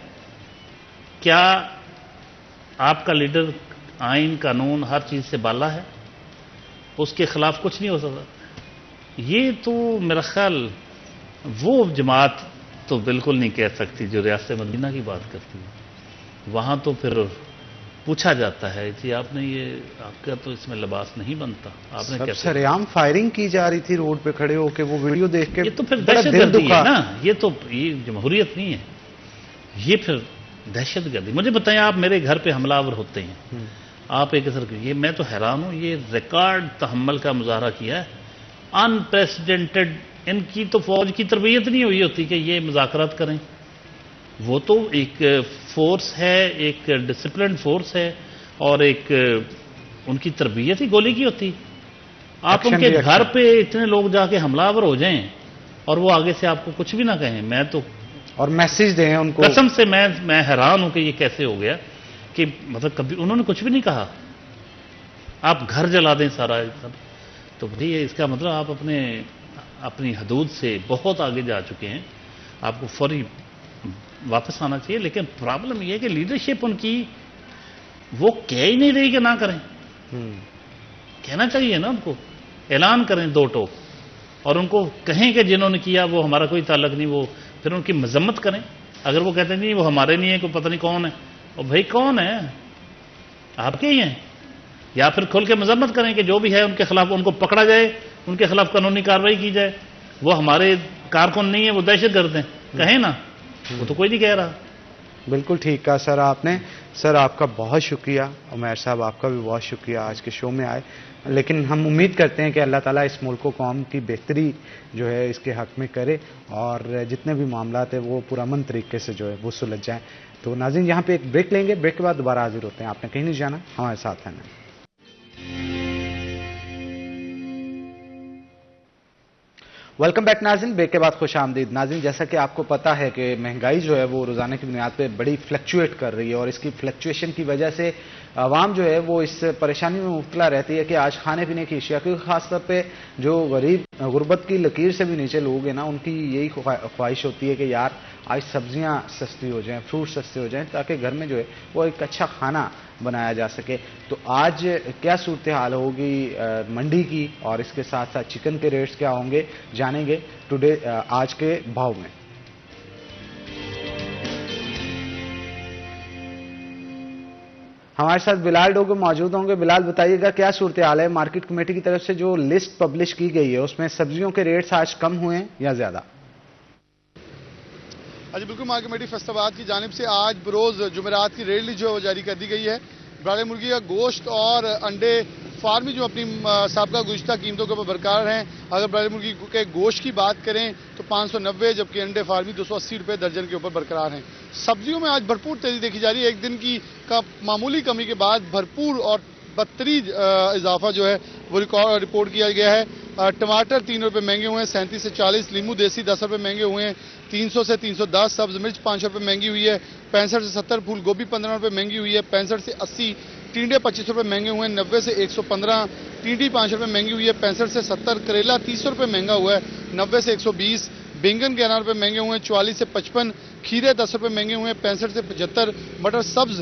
کیا آپ کا لیڈر آئین قانون ہر چیز سے بالا ہے؟ اس کے خلاف کچھ نہیں ہو سکتا۔ یہ تو میرا خیال وہ جماعت تو بالکل نہیں کہہ سکتی جو ریاست مدینہ کی بات کرتی ہے۔ وہاں تو پھر پوچھا جاتا ہے جی آپ نے یہ آپ کا تو اس میں لباس نہیں بنتا، آپ نے کیسے؟ سر عام فائرنگ کی جا رہی تھی روڈ پہ کھڑے ہو کے، وہ ویڈیو دیکھ کے یہ تو پھر دہشت گردی ہے نا، یہ تو یہ جمہوریت نہیں ہے، یہ پھر دہشت گردی۔ مجھے بتائیں آپ میرے گھر پہ حملہ آور ہوتے ہیں، آپ ایک اثر یہ میں تو حیران ہوں، یہ ریکارڈ تحمل کا مظاہرہ کیا ہے، انپریسیڈنٹڈ۔ ان کی تو فوج کی تربیت نہیں ہوئی ہوتی کہ یہ مذاکرات کریں، وہ تو ایک فورس ہے، ایک ڈسپلنڈ فورس ہے، اور ایک ان کی تربیت ہی گولی کی ہوتی۔ آپ ان کے گھر پہ اتنے لوگ جا کے حملہ آور ہو جائیں اور وہ آگے سے آپ کو کچھ بھی نہ کہیں، میں تو اور میسج دیں ان کو، قسم سے میں حیران ہوں کہ یہ کیسے ہو گیا کہ مطلب کبھی انہوں نے کچھ بھی نہیں کہا، آپ گھر جلا دیں سارا سب۔ تو بھئی اس کا مطلب آپ اپنی حدود سے بہت آگے جا چکے ہیں، آپ کو فوری واپس آنا چاہیے۔ لیکن پرابلم یہ ہے کہ لیڈرشپ ان کی وہ کہہ ہی نہیں رہی کہ نہ کریں، کہنا چاہیے نا ان کو، اعلان کریں دو ٹوک، اور ان کو کہیں کہ جنہوں نے کیا وہ ہمارا کوئی تعلق نہیں، وہ پھر ان کی مذمت کریں۔ اگر وہ کہتے ہیں نہیں وہ ہمارے نہیں ہے، کوئی پتہ نہیں کون ہے، اور بھائی کون ہے؟ آپ کے ہی ہیں، یا پھر کھل کے مذمت کریں کہ جو بھی ہے ان کے خلاف ان کو پکڑا جائے، ان کے خلاف قانونی کارروائی کی جائے، وہ ہمارے کارکن نہیں ہیں، وہ دہشت گرد ہیں، کہیں نا، وہ تو کوئی نہیں کہہ رہا۔ بالکل ٹھیک کہا سر آپ نے۔ سر آپ کا بہت شکریہ، عمیر صاحب آپ کا بھی بہت شکریہ آج کے شو میں آئے، لیکن ہم امید کرتے ہیں کہ اللہ تعالیٰ اس ملک و قوم کی بہتری جو ہے اس کے حق میں کرے، اور جتنے بھی معاملات ہیں وہ پرامن طریقے سے جو ہے وہ سلجھ جائیں۔ تو ناظرین یہاں پہ ایک بریک لیں گے، بریک کے بعد دوبارہ حاضر ہوتے ہیں، آپ نے کہیں نہیں جانا، ہمارے ساتھ رہنا۔ ویلکم بیک ناظرین، بریک کے بعد خوش آمدید۔ ناظرین جیسا کہ آپ کو پتا ہے کہ مہنگائی جو ہے وہ روزانہ کی بنیاد پہ بڑی فلیکچویٹ کر رہی ہے، اور اس کی فلیکچویشن کی وجہ سے عوام جو ہے وہ اس پریشانی میں مبتلا رہتی ہے کہ آج کھانے پینے کی اشیاء، کیونکہ خاص طور پہ جو غربت کی لکیر سے بھی نیچے لوگ ہیں نا، ان کی یہی خواہش ہوتی ہے کہ یار آج سبزیاں سستی ہو جائیں، فروٹ سستے ہو جائیں، تاکہ گھر میں جو ہے وہ ایک اچھا کھانا بنایا جا سکے۔ تو آج کیا صورتحال ہوگی منڈی کی، اور اس کے ساتھ ساتھ چکن کے ریٹس کیا ہوں گے، جانیں گے ٹوڈے آج کے بھاؤ میں۔ ہمارے ساتھ بلال ڈوگو موجود ہوں گے۔ بلال بتائیے گا کیا صورتحال ہے، مارکیٹ کمیٹی کی طرف سے جو لسٹ پبلش کی گئی ہے اس میں سبزیوں کے ریٹس آج کم ہوئے ہیں یا زیادہ؟ جی بالکل، مارکیٹ کمیٹی فیصل آباد کی جانب سے آج بروز جمعرات کی ریٹ لسٹ جو ہے وہ جاری کر دی گئی ہے۔ برائے مرغی کا گوشت اور انڈے فارمی جو اپنی سابقہ گزشتہ قیمتوں کے اوپر برقرار ہیں۔ اگر برائے مرغی کے گوشت کی بات کریں تو 590، جبکہ انڈے فارمی 280 روپے درجن کے اوپر برقرار ہیں۔ سبزیوں میں آج بھرپور تیزی دیکھی جا رہی ہے، ایک دن کی معمولی کمی کے بعد بھرپور اور بدترین اضافہ جو ہے وہ رپورٹ کیا گیا ہے۔ ٹماٹر 3 روپے مہنگے ہوئے ہیں 37 سے 40، لیمو دیسی 10 روپے مہنگے ہوئے ہیں 300 سے 310، سبز مرچ 5 روپے مہنگی ہوئی ہے 65 سے 70، پھول گوبھی 15 روپے مہنگی ہوئی ہے 65 سے 80، ٹینڈے 25 روپے مہنگے ہوئے ہیں 90 سے 115، ٹینڈی 5 روپے مہنگی ہوئی ہے 65 سے 70، کریلا 30 روپے مہنگا ہوا ہے 90 سے 120، بینگن 11 روپے مہنگے ہوئے ہیں 44 سے 55، کھیرے 10 روپے مہنگے ہوئے ہیں 65 سے 75، مٹر سبز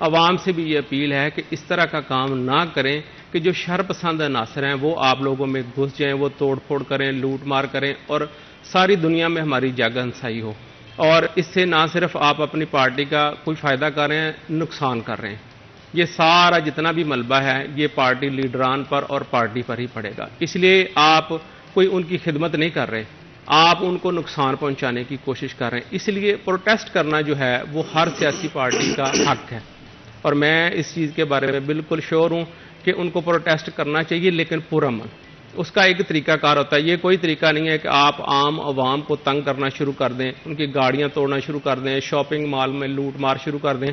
عوام سے بھی یہ اپیل ہے کہ اس طرح کا کام نہ کریں کہ جو شر پسند عناصر ہیں وہ آپ لوگوں میں گھس جائیں، وہ توڑ پھوڑ کریں، لوٹ مار کریں اور ساری دنیا میں ہماری جگ ہنسائی ہو، اور اس سے نہ صرف آپ اپنی پارٹی کا کوئی فائدہ کر رہے ہیں، نقصان کر رہے ہیں۔ یہ سارا جتنا بھی ملبہ ہے یہ پارٹی لیڈران پر اور پارٹی پر ہی پڑے گا، اس لیے آپ کوئی ان کی خدمت نہیں کر رہے، آپ ان کو نقصان پہنچانے کی کوشش کر رہے ہیں۔ اس لیے پروٹیسٹ کرنا جو ہے وہ ہر سیاسی پارٹی کا حق ہے، اور میں اس چیز کے بارے میں بالکل شیور ہوں کہ ان کو پروٹیسٹ کرنا چاہیے، لیکن پرامن۔ اس کا ایک طریقہ کار ہوتا ہے، یہ کوئی طریقہ نہیں ہے کہ آپ عام عوام کو تنگ کرنا شروع کر دیں، ان کی گاڑیاں توڑنا شروع کر دیں، شاپنگ مال میں لوٹ مار شروع کر دیں۔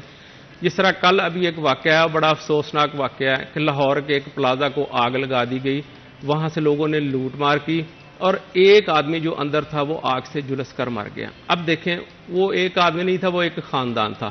جس طرح کل ابھی ایک واقعہ ہے، بڑا افسوسناک واقعہ ہے کہ لاہور کے ایک پلازا کو آگ لگا دی گئی، وہاں سے لوگوں نے لوٹ مار کی اور ایک آدمی جو اندر تھا وہ آگ سے جھلس کر مر گیا۔ اب دیکھیں وہ ایک آدمی نہیں تھا، وہ ایک خاندان تھا۔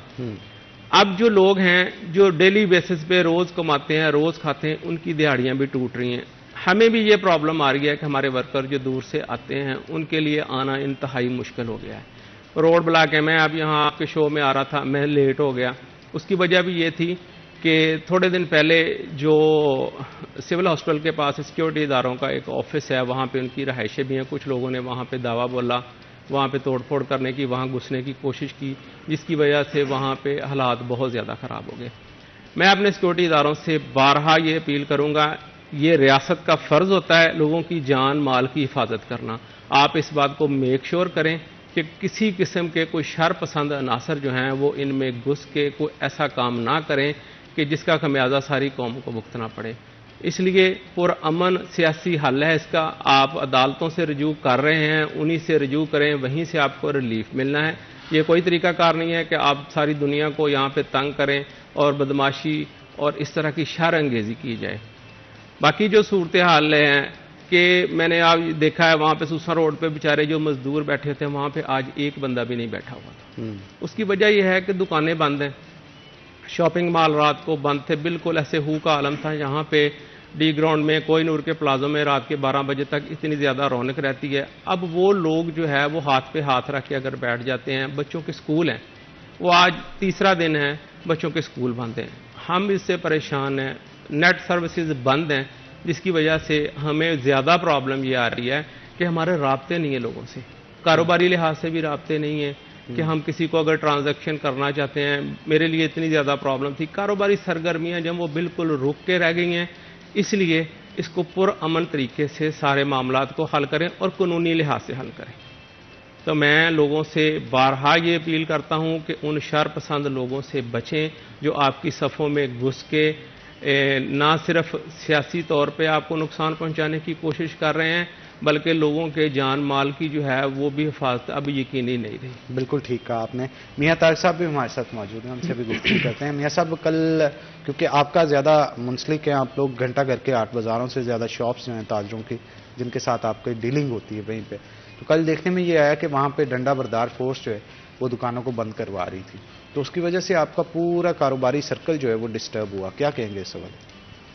اب جو لوگ ہیں جو ڈیلی بیسس پہ روز کماتے ہیں، روز کھاتے ہیں، ان کی دیہڑیاں بھی ٹوٹ رہی ہیں۔ ہمیں بھی یہ پرابلم آ رہی ہے کہ ہمارے ورکر جو دور سے آتے ہیں ان کے لیے آنا انتہائی مشکل ہو گیا ہے۔ روڈ بلاک ہے، میں اب یہاں آپ کے شو میں آ رہا تھا، میں لیٹ ہو گیا۔ اس کی وجہ بھی یہ تھی کہ تھوڑے دن پہلے جو سول ہاسپٹل کے پاس سیکیورٹی اداروں کا ایک آفس ہے، وہاں پہ ان کی رہائشیں بھی ہیں، کچھ لوگوں نے وہاں پہ دعویٰ بولا، وہاں پہ توڑ پھوڑ کرنے کی، وہاں گھسنے کی کوشش کی، جس کی وجہ سے وہاں پہ حالات بہت زیادہ خراب ہو گئے۔ میں اپنے سیکیورٹی اداروں سے بارہا یہ اپیل کروں گا، یہ ریاست کا فرض ہوتا ہے لوگوں کی جان مال کی حفاظت کرنا۔ آپ اس بات کو میک شور کریں کہ کسی قسم کے کوئی شر پسند عناصر جو ہیں وہ ان میں گھس کے کوئی ایسا کام نہ کریں کہ جس کا خمیازہ ساری قوم کو بھگتنا پڑے۔ اس لیے پرامن سیاسی حل ہے اس کا۔ آپ عدالتوں سے رجوع کر رہے ہیں، انہی سے رجوع کریں، وہیں سے آپ کو ریلیف ملنا ہے۔ یہ کوئی طریقہ کار نہیں ہے کہ آپ ساری دنیا کو یہاں پہ تنگ کریں اور بدماشی اور اس طرح کی شر انگیزی کی جائے۔ باقی جو صورتحال ہیں کہ میں نے آپ دیکھا ہے وہاں پہ سوسا روڈ پہ بیچارے جو مزدور بیٹھے تھے وہاں پہ آج ایک بندہ بھی نہیں بیٹھا ہوا تھا۔ اس کی وجہ یہ ہے کہ دکانیں بند ہیں، شاپنگ مال رات کو بند تھے، بالکل ایسے ہو کا عالم تھا۔ یہاں پہ ڈی گراؤنڈ میں کوئی نور کے پلازوں میں رات کے 12 بجے تک اتنی زیادہ رونق رہتی ہے۔ اب وہ لوگ جو ہے وہ ہاتھ پہ ہاتھ رکھ کے اگر بیٹھ جاتے ہیں، بچوں کے سکول ہیں، وہ آج تیسرا دن ہے بچوں کے سکول بند ہیں، ہم اس سے پریشان ہیں، نیٹ سروسز بند ہیں، جس کی وجہ سے ہمیں زیادہ پرابلم یہ آ رہی ہے کہ ہمارے رابطے نہیں ہیں لوگوں سے، کاروباری لحاظ سے بھی رابطے نہیں ہیں کہ ہم کسی کو اگر ٹرانزیکشن کرنا چاہتے ہیں۔ میرے لیے اتنی زیادہ پرابلم تھی، کاروباری سرگرمیاں جب وہ بالکل رک کے رہ گئی ہیں۔ اس لیے اس کو پرامن طریقے سے سارے معاملات کو حل کریں اور قانونی لحاظ سے حل کریں۔ تو میں لوگوں سے بارہا یہ اپیل کرتا ہوں کہ ان شر پسند لوگوں سے بچیں جو آپ کی صفوں میں گھس کے نہ صرف سیاسی طور پہ آپ کو نقصان پہنچانے کی کوشش کر رہے ہیں بلکہ لوگوں کے جان مال کی جو ہے وہ بھی حفاظت اب یقینی نہیں رہی۔ بالکل ٹھیک کہا آپ نے۔ میاں طارق صاحب بھی ہمارے ساتھ موجود ہیں، ان سے بھی گفتگو کرتے ہیں۔ میاں صاحب کل کیونکہ آپ کا زیادہ منسلک ہے، آپ لوگ گھنٹہ گھر کے 8 بازاروں سے زیادہ شاپس جو ہیں تاجروں کی جن کے ساتھ آپ کی ڈیلنگ ہوتی ہے وہیں پہ، تو کل دیکھنے میں یہ آیا کہ وہاں پہ ڈنڈا بردار فورس جو ہے وہ دکانوں کو بند کروا رہی تھی، تو اس کی وجہ سے آپ کا پورا کاروباری سرکل جو ہے وہ ڈسٹرب ہوا، کیا کہیں گے اس سوال؟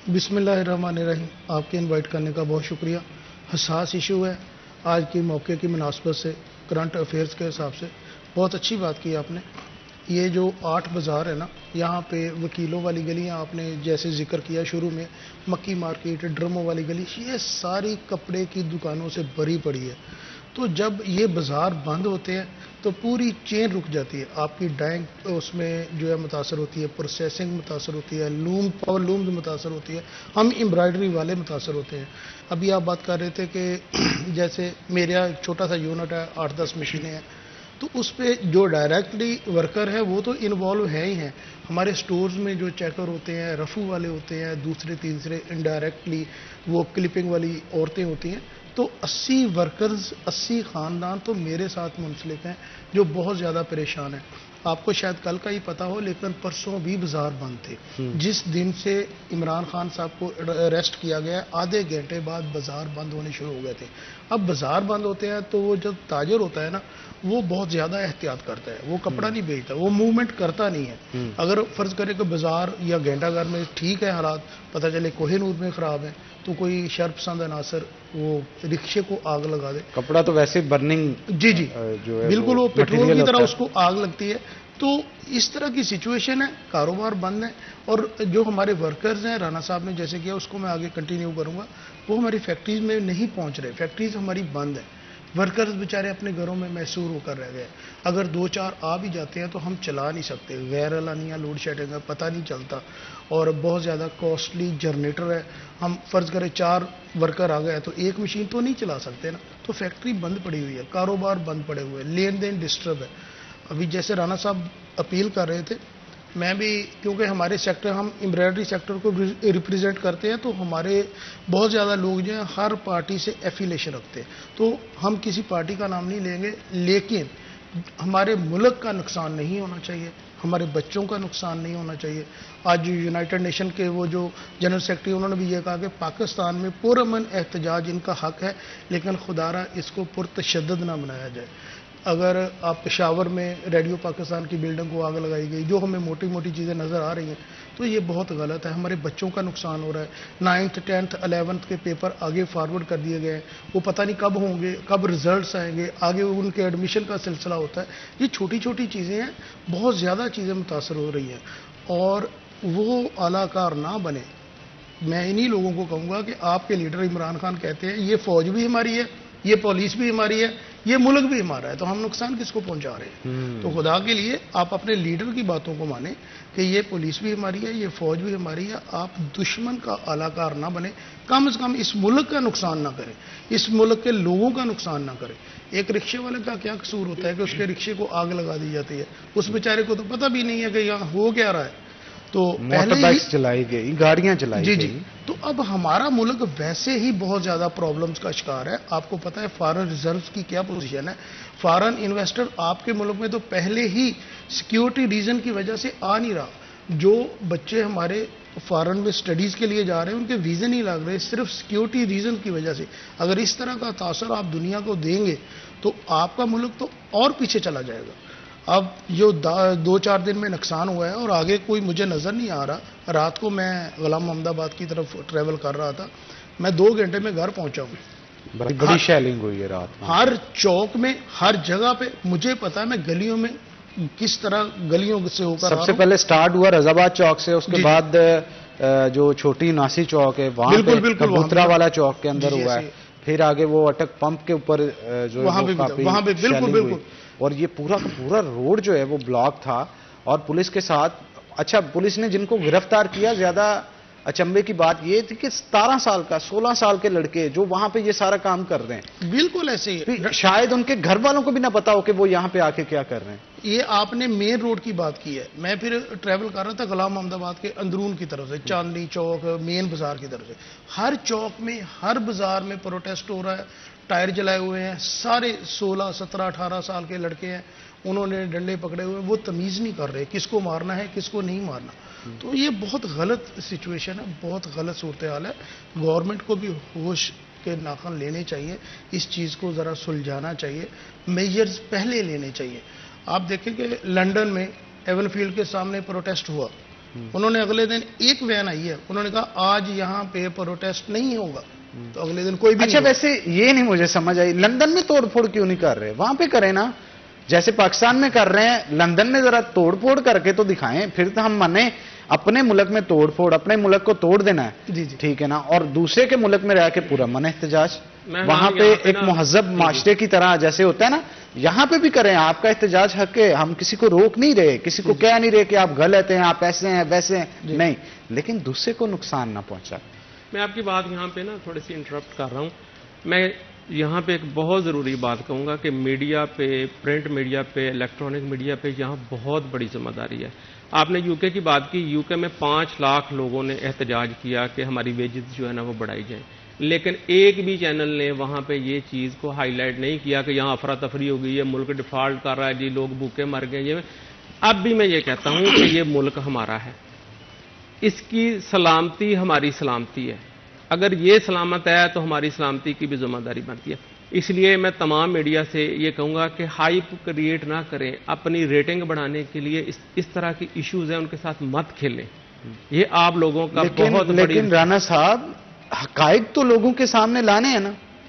بسم اللہ الرحمن الرحیم۔ آپ کے انوائٹ کرنے کا بہت شکریہ۔ حساس ایشو ہے آج کے موقع کی مناسبت سے، کرنٹ افیئرز کے حساب سے بہت اچھی بات کی آپ نے۔ یہ جو 8 بازار ہے نا، یہاں پہ وکیلوں والی گلیاں آپ نے جیسے ذکر کیا شروع میں، مکی مارکیٹ، ڈرموں والی گلی، یہ ساری کپڑے کی دکانوں سے بھری پڑی ہے۔ تو جب یہ بازار بند ہوتے ہیں تو پوری چین رک جاتی ہے، آپ کی ڈائنگ اس میں جو ہے متاثر ہوتی ہے، پروسیسنگ متاثر ہوتی ہے، پاور لومز متاثر ہوتی ہے، ہم امبرائڈری والے متاثر ہوتے ہیں۔ ابھی آپ بات کر رہے تھے کہ جیسے میرا ایک چھوٹا سا یونٹ ہے، 8-10 مشینیں ہیں، تو اس پہ جو ڈائریکٹلی ورکر ہے وہ تو انوالو ہے ہی ہیں۔ ہمارے سٹورز میں جو چیکر ہوتے ہیں، رفو والے ہوتے ہیں، دوسرے تیسرے انڈائریکٹلی وہ کلپنگ والی عورتیں ہوتی ہیں، تو 80 ورکرز، 80 خاندان تو میرے ساتھ منسلک ہیں جو بہت زیادہ پریشان ہیں۔ آپ کو شاید کل کا ہی پتا ہو لیکن پرسوں بھی بازار بند تھے۔ جس دن سے عمران خان صاحب کو اریسٹ کیا گیا، آدھے گھنٹے بعد بازار بند ہونے شروع ہو گئے تھے۔ اب بازار بند ہوتے ہیں تو وہ جب تاجر ہوتا ہے نا، وہ بہت زیادہ احتیاط کرتا ہے، وہ کپڑا نہیں بیچتا، وہ موومنٹ کرتا نہیں ہے۔ اگر فرض کرے کہ بازار یا گھنٹہ گھر میں ٹھیک ہے حالات، پتہ چلے کوہ نور میں خراب ہے، تو کوئی شر پسند عناصر وہ رکشے کو آگ لگا دے۔ کپڑا تو ویسے برننگ جی بالکل، وہ پیٹرول کی طرح اس کو آگ لگتی ہے۔ تو اس طرح کی سچویشن ہے, کاروبار بند ہے. اور جو ہمارے ورکرز ہیں, رانا صاحب نے جیسے کیا اس کو میں آگے کنٹینیو کروں گا, وہ ہماری فیکٹریز میں نہیں پہنچ رہے, فیکٹریز ہماری بند ہیں. ورکرز بیچارے اپنے گھروں میں محصور ہو کر رہ گئے. اگر 2-4 آ بھی جاتے ہیں تو ہم چلا نہیں سکتے, غیر اعلانیہ لوڈ شیڈنگ ہے, پتہ نہیں چلتا, اور بہت زیادہ کاسٹلی جنریٹر ہے. ہم فرض کریں 4 ورکر آ گئے تو ایک مشین تو نہیں چلا سکتے نا. تو فیکٹری بند پڑی ہوئی ہے, کاروبار بند پڑے ہوئے, لین دین ڈسٹرب ہے. ابھی جیسے رانا صاحب اپیل کر رہے تھے, میں بھی کیونکہ ہمارے سیکٹر, ہم امبرائڈری سیکٹر کو ریپریزنٹ کرتے ہیں, تو ہمارے بہت زیادہ لوگ جو ہیں ہر پارٹی سے ایفیلیشن رکھتے ہیں. تو ہم کسی پارٹی کا نام نہیں لیں گے, لیکن ہمارے ملک کا نقصان نہیں ہونا چاہیے, ہمارے بچوں کا نقصان نہیں ہونا چاہیے. آج یونائٹڈ نیشن کے وہ جو جنرل سیکرٹری, انہوں نے بھی یہ کہا کہ پاکستان میں پرامن احتجاج ان کا حق ہے, لیکن خدارہ اس کو پرتشدد نہ بنایا جائے. اگر آپ پشاور میں ریڈیو پاکستان کی بلڈنگ کو آگ لگائی گئی, جو ہمیں موٹی موٹی چیزیں نظر آ رہی ہیں, تو یہ بہت غلط ہے. ہمارے بچوں کا نقصان ہو رہا ہے. 9th 10th 11th کے پیپر آگے فارورڈ کر دیے گئے ہیں, وہ پتہ نہیں کب ہوں گے, کب ریزلٹس آئیں گے, آگے ان کے ایڈمیشن کا سلسلہ ہوتا ہے. یہ چھوٹی چھوٹی چیزیں ہیں, بہت زیادہ چیزیں متاثر ہو رہی ہیں, اور وہ اعلی کار نہ بنے. میں انہی لوگوں کو کہوں گا کہ آپ کے لیڈر عمران خان کہتے ہیں یہ فوج بھی ہماری ہے, یہ پولیس بھی ہماری ہے, یہ ملک بھی ہمارا ہے, تو ہم نقصان کس کو پہنچا رہے ہیں؟ تو خدا کے لیے آپ اپنے لیڈر کی باتوں کو مانیں کہ یہ پولیس بھی ہماری ہے, یہ فوج بھی ہماری ہے. آپ دشمن کا اعلی کار نہ بنے, کم از کم اس ملک کا نقصان نہ کریں, اس ملک کے لوگوں کا نقصان نہ کریں. ایک رکشے والے کا کیا قصور ہوتا ہے کہ اس کے رکشے کو آگ لگا دی جاتی ہے, اس بیچارے کو تو پتہ بھی نہیں ہے کہ یہاں ہو کیا رہا ہے. تو موٹر بائکس چلائی گئی, گاڑیاں چلائی گئی. جی. تو اب ہمارا ملک ویسے ہی بہت زیادہ پرابلمز کا شکار ہے. آپ کو پتہ ہے فارن ریزروز کی کیا پوزیشن ہے. فارن انویسٹر آپ کے ملک میں تو پہلے ہی سیکیورٹی ریزن کی وجہ سے آ نہیں رہا. جو بچے ہمارے فارن میں سٹڈیز کے لیے جا رہے ہیں, ان کے ویزے نہیں لگ رہے, صرف سیکیورٹی ریزن کی وجہ سے. اگر اس طرح کا تاثر آپ دنیا کو دیں گے تو آپ کا ملک تو اور پیچھے چلا جائے گا. اب جو 2-4 دن میں نقصان ہوا ہے, اور آگے کوئی مجھے نظر نہیں آ رہا. رات کو میں غلام محمد آباد کی طرف ٹریول کر رہا تھا, میں 2 گھنٹے میں گھر پہنچا ہوں. بڑی شیلنگ ہوئی ہے رات میں, ہر چوک میں, ہر جگہ پہ. مجھے پتا ہے میں گلیوں میں کس طرح گلیوں سے ہو کر سب سے پہلے سٹارٹ ہوا رضا آباد چوک سے, اس کے بعد جو چھوٹی ناسی چوک ہے وہاں پہ, کبوترا والا چوک کے اندر ہوا ہے, پھر آگے وہ اٹک پمپ کے اوپر جو وہاں پہ بالکل. اور یہ پورا روڈ جو ہے وہ بلاک تھا, اور پولیس کے ساتھ. اچھا, پولیس نے جن کو گرفتار کیا, زیادہ اچنبے کی بات یہ تھی کہ 17 سال کا 16 سال کے لڑکے جو وہاں پہ یہ سارا کام کر رہے ہیں, بالکل ایسے ہی. شاید ان کے گھر والوں کو بھی نہ پتا ہو کہ وہ یہاں پہ آ کے کیا کر رہے ہیں. یہ آپ نے مین روڈ کی بات کی ہے. میں پھر ٹریول کر رہا تھا غلام محمد آباد کے اندرون کی طرف سے, چاندنی چوک, مین بازار کی طرف سے. ہر چوک میں, ہر بازار میں پروٹیسٹ ہو رہا ہے. ٹائر جلائے ہوئے ہیں, سارے 16 17 18 سال کے لڑکے ہیں, انہوں نے ڈنڈے پکڑے ہوئے ہیں. وہ تمیز نہیں کر رہے کس کو مارنا ہے کس کو نہیں مارنا. تو یہ بہت غلط سچویشن ہے, بہت غلط صورتحال ہے. گورنمنٹ کو بھی ہوش کے ناخن لینے چاہیے, اس چیز کو ذرا سلجھانا چاہیے, میجرز پہلے لینے چاہیے. آپ دیکھیں کہ لنڈن میں ایون فیلڈ کے سامنے پروٹیسٹ ہوا, انہوں نے اگلے دن ایک وین آئی ہے, انہوں نے کہا آج یہاں پہ پروٹیسٹ نہیں ہوگا, تو اگلے دن کوئی بھی. اچھا, ویسے یہ نہیں مجھے سمجھ آئی, لندن میں توڑ پھوڑ کیوں نہیں کر رہے؟ وہاں پہ کریں نا, جیسے پاکستان میں کر رہے ہیں, لندن میں ذرا توڑ پھوڑ کر کے تو دکھائیں. پھر تو ہم مانیں اپنے ملک میں توڑ پھوڑ, اپنے ملک کو توڑ دینا ہے, ٹھیک ہے نا, اور دوسرے کے ملک میں رہ کے پورا من احتجاج وہاں پہ ایک مہذب معاشرے کی طرح جیسے ہوتا ہے نا, یہاں پہ بھی کریں. آپ کا احتجاج حق ہے, ہم کسی کو روک نہیں رہے, کسی کو کہہ نہیں رہے کہ آپ غلط ہیں, آپ ایسے ہیں ویسے ہیں, نہیں, لیکن دوسرے کو نقصان نہ پہنچا. میں آپ کی بات یہاں پہ نا تھوڑی سی انٹرپٹ کر رہا ہوں. میں یہاں پہ ایک بہت ضروری بات کہوں گا کہ میڈیا پہ, پرنٹ میڈیا پہ, الیکٹرانک میڈیا پہ یہاں بہت بڑی ذمہ داری ہے. آپ نے یو کے کی بات کی, یو کے میں 5 لاکھ لوگوں نے احتجاج کیا کہ ہماری ویجز جو ہے نا وہ بڑھائی جائیں, لیکن ایک بھی چینل نے وہاں پہ یہ چیز کو ہائی لائٹ نہیں کیا کہ یہاں افراتفری ہو گئی ہے, ملک ڈیفالٹ کر رہا ہے جی, لوگ بھوکے مر گئے. یہ اب بھی میں یہ کہتا ہوں کہ یہ ملک ہمارا ہے, اس کی سلامتی ہماری سلامتی ہے. اگر یہ سلامت ہے تو ہماری سلامتی کی بھی ذمہ داری بنتی ہے. اس لیے میں تمام میڈیا سے یہ کہوں گا کہ ہائپ کریٹ نہ کریں, اپنی ریٹنگ بڑھانے کے لیے اس طرح کی ایشوز ہیں ان کے ساتھ مت کھیلیں. یہ آپ لوگوں کا بہت لیکن رانا صاحب, حقائق تو لوگوں کے سامنے لانے ہیں نا.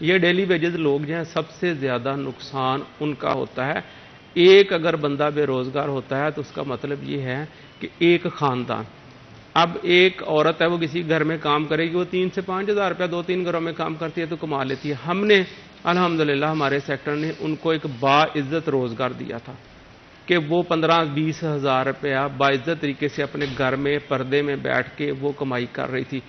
یہ ڈیلی ویجز لوگ جو ہیں سب سے زیادہ نقصان ان کا ہوتا ہے. ایک اگر بندہ بے روزگار ہوتا ہے تو اس کا مطلب یہ ہے کہ ایک خاندان، اب ایک عورت ہے وہ کسی گھر میں کام کرے گی، وہ 3 سے 5 ہزار روپیہ 2-3 گھروں میں کام کرتی ہے تو کما لیتی ہے. ہم نے الحمدللہ ہمارے سیکٹر نے ان کو ایک باعزت روزگار دیا تھا کہ وہ 15-20 ہزار روپیہ باعزت طریقے سے اپنے گھر میں پردے میں بیٹھ کے وہ کمائی کر رہی تھی.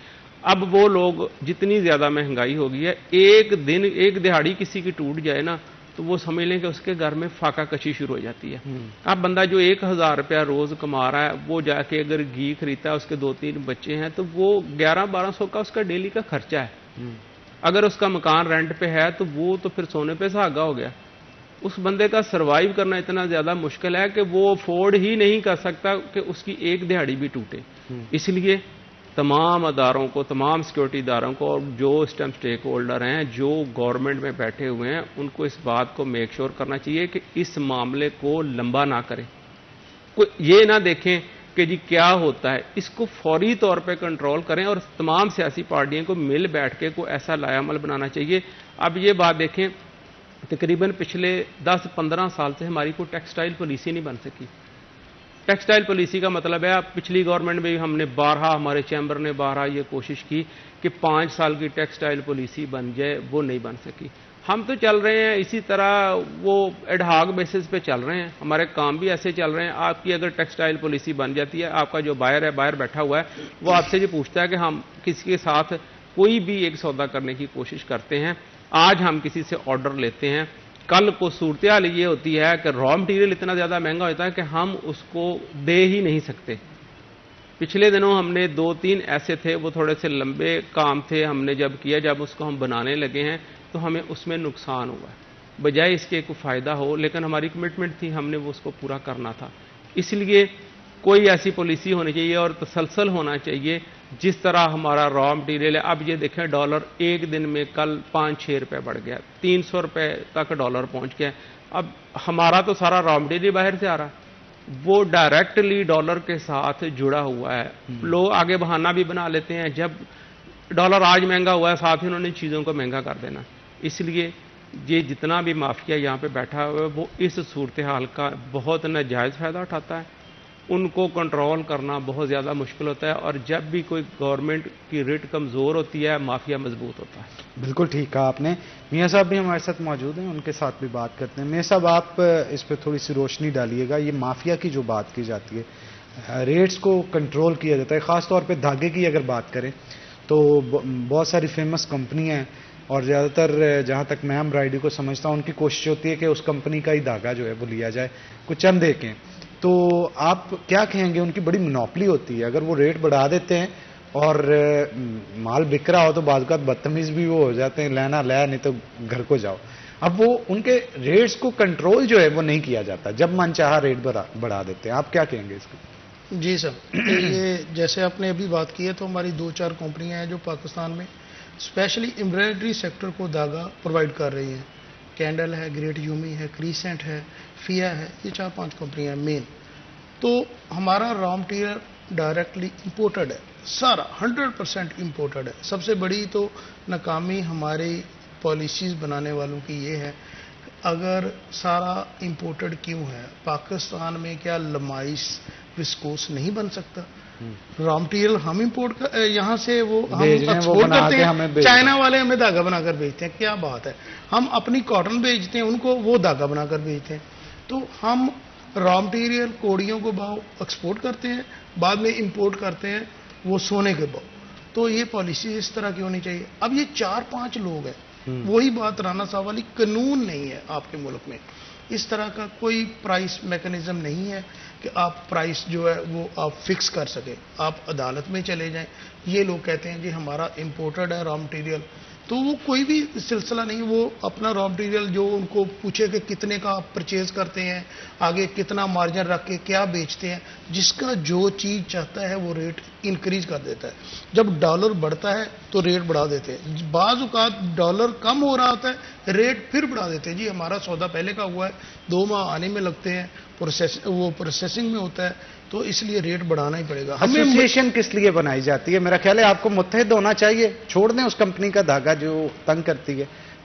اب وہ لوگ جتنی زیادہ مہنگائی ہو گئی ہے، ایک دہاڑی کسی کی ٹوٹ جائے نا تو وہ سمجھ لیں کہ اس کے گھر میں فاقہ کشی شروع ہو جاتی ہے. اب بندہ جو 1000 روپیہ روز کما رہا ہے وہ جا کے اگر گھی خریدتا ہے، اس کے 2-3 بچے ہیں تو وہ 1100-1200 کا اس کا ڈیلی کا خرچہ ہے. اگر اس کا مکان رینٹ پہ ہے تو وہ تو پھر سونے پہ سہاگا ہو گیا. اس بندے کا سروائیو کرنا اتنا زیادہ مشکل ہے کہ وہ افورڈ ہی نہیں کر سکتا کہ اس کی ایک دہاڑی بھی ٹوٹے. اس لیے تمام اداروں کو، تمام سیکورٹی اداروں کو، اور جو اس ٹائم سٹیک ہولڈر ہیں جو گورنمنٹ میں بیٹھے ہوئے ہیں، ان کو اس بات کو میک شور کرنا چاہیے کہ اس معاملے کو لمبا نہ کریں. یہ نہ دیکھیں کہ جی کیا ہوتا ہے، اس کو فوری طور پہ کنٹرول کریں اور تمام سیاسی پارٹیوں کو مل بیٹھ کے کوئی ایسا لائحہ عمل بنانا چاہیے. اب یہ بات دیکھیں، تقریباً پچھلے 10-15 سال سے ہماری کوئی ٹیکسٹائل پالیسی نہیں بن سکی. ٹیکسٹائل پالیسی کا مطلب ہے پچھلی گورنمنٹ میں ہم نے بارہا، ہمارے چیمبر نے بارہا یہ کوشش کی کہ 5 سال کی ٹیکسٹائل پالیسی بن جائے، وہ نہیں بن سکی. ہم تو چل رہے ہیں اسی طرح، وہ ایڈ ہاک بیسس پہ چل رہے ہیں، ہمارے کام بھی ایسے چل رہے ہیں. آپ کی اگر ٹیکسٹائل پالیسی بن جاتی ہے، آپ کا جو بائر ہے، باہر بیٹھا ہوا ہے، وہ آپ سے یہ پوچھتا ہے کہ ہم کسی کے ساتھ کوئی بھی ایک سودا کرنے کی کوشش کرتے ہیں، آج ہم کسی سے آرڈر لیتے ہیں، کل کو صورتحال یہ ہوتی ہے کہ را مٹیریل اتنا زیادہ مہنگا ہوتا ہے کہ ہم اس کو دے ہی نہیں سکتے. پچھلے دنوں ہم نے 2-3 ایسے تھے، وہ تھوڑے سے لمبے کام تھے، ہم نے جب کیا، جب اس کو ہم بنانے لگے ہیں تو ہمیں اس میں نقصان ہوا ہے، بجائے اس کے کوئی فائدہ ہو، لیکن ہماری کمٹمنٹ تھی، ہم نے وہ اس کو پورا کرنا تھا. اس لیے کوئی ایسی پالیسی ہونی چاہیے اور تسلسل ہونا چاہیے. جس طرح ہمارا را مٹیریل ہے، اب یہ دیکھیں ڈالر ایک دن میں کل 5-6 روپے بڑھ گیا، 300 روپے تک ڈالر پہنچ گیا. اب ہمارا تو سارا را مٹیریل باہر سے آ رہا، وہ ڈائریکٹلی ڈالر کے ساتھ جڑا ہوا ہے. لوگ آگے بہانہ بھی بنا لیتے ہیں، جب ڈالر آج مہنگا ہوا ہے ساتھ ہی انہوں نے چیزوں کو مہنگا کر دینا. اس لیے یہ جتنا بھی مافیا یہاں پہ بیٹھا ہوا ہے وہ اس صورتحال کا بہت ناجائز فائدہ اٹھاتا ہے. ان کو کنٹرول کرنا بہت زیادہ مشکل ہوتا ہے، اور جب بھی کوئی گورنمنٹ کی ریٹ کمزور ہوتی ہے، مافیا مضبوط ہوتا ہے. بالکل ٹھیک کہا آپ نے. میاں صاحب بھی ہمارے ساتھ موجود ہیں، ان کے ساتھ بھی بات کرتے ہیں. میاں صاحب، آپ اس پہ تھوڑی سی روشنی ڈالیے گا. یہ مافیا کی جو بات کی جاتی ہے، ریٹس کو کنٹرول کیا جاتا ہے، خاص طور پہ دھاگے کی اگر بات کریں تو بہت ساری فیمس کمپنیاں ہیں، اور زیادہ تر جہاں تک میں امبرائڈری کو سمجھتا ہوں ان کی کوشش ہوتی ہے کہ اس کمپنی کا ہی دھاگا جو ہے وہ لیا جائے، کچھ چند ایک ہیں. تو آپ کیا کہیں گے؟ ان کی بڑی منوپلی ہوتی ہے، اگر وہ ریٹ بڑھا دیتے ہیں اور مال بک رہا ہو تو بعض اوقات بدتمیز بھی وہ ہو جاتے ہیں، لینا لیا نہیں تو گھر کو جاؤ. اب وہ ان کے ریٹس کو کنٹرول جو ہے وہ نہیں کیا جاتا، جب من چاہا ریٹ بڑھا دیتے ہیں. آپ کیا کہیں گے اس کو؟ جی سر، یہ جیسے آپ نے ابھی بات کی ہے تو ہماری 2-4 کمپنیاں ہیں جو پاکستان میں اسپیشلی امبرائڈری سیکٹر کو دھاگا پرووائڈ کر رہی ہیں. کینڈل ہے، گریٹ یومی ہے، کریسنٹ ہے، فیا ہے، یہ 4-5 کمپنیاں ہیں مین. تو ہمارا را مٹیریل ڈائریکٹلی امپورٹڈ ہے، سارا 100% امپورٹڈ ہے. سب سے بڑی تو ناکامی ہماری پالیسیز بنانے والوں کی یہ ہے، اگر سارا امپورٹڈ کیوں ہے؟ پاکستان میں کیا لمائش وسکوس نہیں بن سکتا؟ را مٹیریل ہم امپورٹ یہاں سے وہ ہم ایکسپورٹ کرتے ہیں، چائنا والے ہمیں دھاگا بنا کر بھیجتے ہیں. کیا بات ہے، ہم اپنی کاٹن بھیجتے ہیں ان کو، وہ دھاگا بنا کر بھیجتے ہیں. تو ہم را مٹیریل کوڑیوں کو بھاؤ ایکسپورٹ کرتے ہیں، بعد میں امپورٹ کرتے ہیں وہ سونے کے بھاؤ. تو یہ پالیسی اس طرح کی ہونی چاہیے. اب یہ 4-5 لوگ ہیں، وہی بات رانا صاحب والی، قانون نہیں ہے آپ کے ملک میں. اس طرح کا کوئی پرائس میکنزم نہیں ہے کہ آپ پرائس جو ہے وہ آپ فکس کر سکیں. آپ عدالت میں چلے جائیں. یہ لوگ کہتے ہیں جی ہمارا امپورٹڈ ہے را مٹیریل، تو وہ کوئی بھی سلسلہ نہیں. وہ اپنا را مٹیریل جو ان کو پوچھے کہ کتنے کا آپ پرچیز کرتے ہیں، آگے کتنا مارجن رکھ کے کیا بیچتے ہیں، جس کا جو چیز چاہتا ہے وہ ریٹ انکریز کر دیتا ہے. جب ڈالر بڑھتا ہے تو ریٹ بڑھا دیتے ہیں. بعض اوقات ڈالر کم ہو رہا ہوتا ہے، ریٹ پھر بڑھا دیتے ہیں. جی ہمارا سودا پہلے کا ہوا ہے، 2 ماہ آنے میں لگتے ہیں، وہ پروسیسنگ میں ہوتا ہے، تو اس لیے ریٹ بڑھانا ہی پڑے گا. ایسوسیشن کس لیے بنائی جاتی ہے؟ میرا خیال ہے آپ کو متحد ہونا چاہیے، چھوڑ دیں اس کمپنی کا دھاگا جو تنگ کرتی ہے.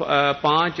5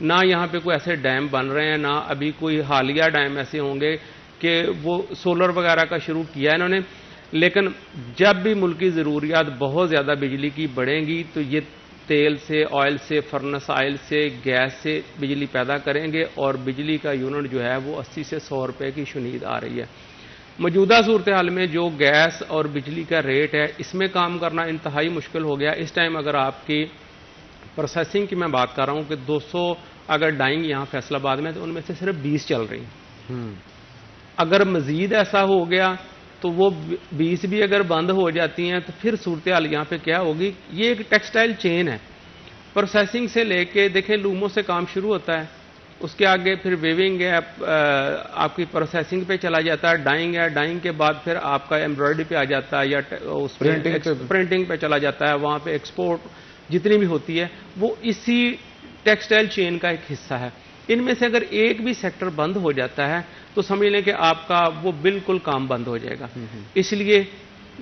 نہ یہاں پہ کوئی ایسے ڈیم بن رہے ہیں، نہ ابھی کوئی حالیہ ڈیم ایسے ہوں گے کہ وہ سولر وغیرہ کا شروع کیا ہے انہوں نے. لیکن جب بھی ملکی ضروریات بہت زیادہ بجلی کی بڑھیں گی تو یہ تیل سے، آئل سے، فرنس آئل سے، گیس سے بجلی پیدا کریں گے، اور بجلی کا یونٹ جو ہے وہ 80 سے 100 روپے کی شنید آ رہی ہے. موجودہ صورتحال میں جو گیس اور بجلی کا ریٹ ہے اس میں کام کرنا انتہائی مشکل ہو گیا. اس ٹائم اگر آپ کی پروسیسنگ کی میں بات کر رہا ہوں کہ 200 اگر ڈائنگ یہاں فیصل آباد میں تو ان میں سے صرف 20 چل رہی ہیں. اگر مزید ایسا ہو گیا تو وہ 20 بھی اگر بند ہو جاتی ہیں تو پھر صورتحال یہاں پہ کیا ہوگی. یہ ایک ٹیکسٹائل چین ہے، پروسیسنگ سے لے کے دیکھیں لوموں سے کام شروع ہوتا ہے، اس کے آگے پھر ویونگ ہے، آپ کی پروسیسنگ پہ چلا جاتا ہے، ڈائنگ ہے، ڈائنگ کے بعد پھر آپ کا ایمبرائڈری پہ آ جاتا ہے یا اس پرنٹنگ پہ چلا جاتا ہے، وہاں پہ ایکسپورٹ جتنی بھی ہوتی ہے وہ اسی ٹیکسٹائل چین کا ایک حصہ ہے. ان میں سے اگر ایک بھی سیکٹر بند ہو جاتا ہے تو سمجھ لیں کہ آپ کا وہ بالکل کام بند ہو جائے گا. اس لیے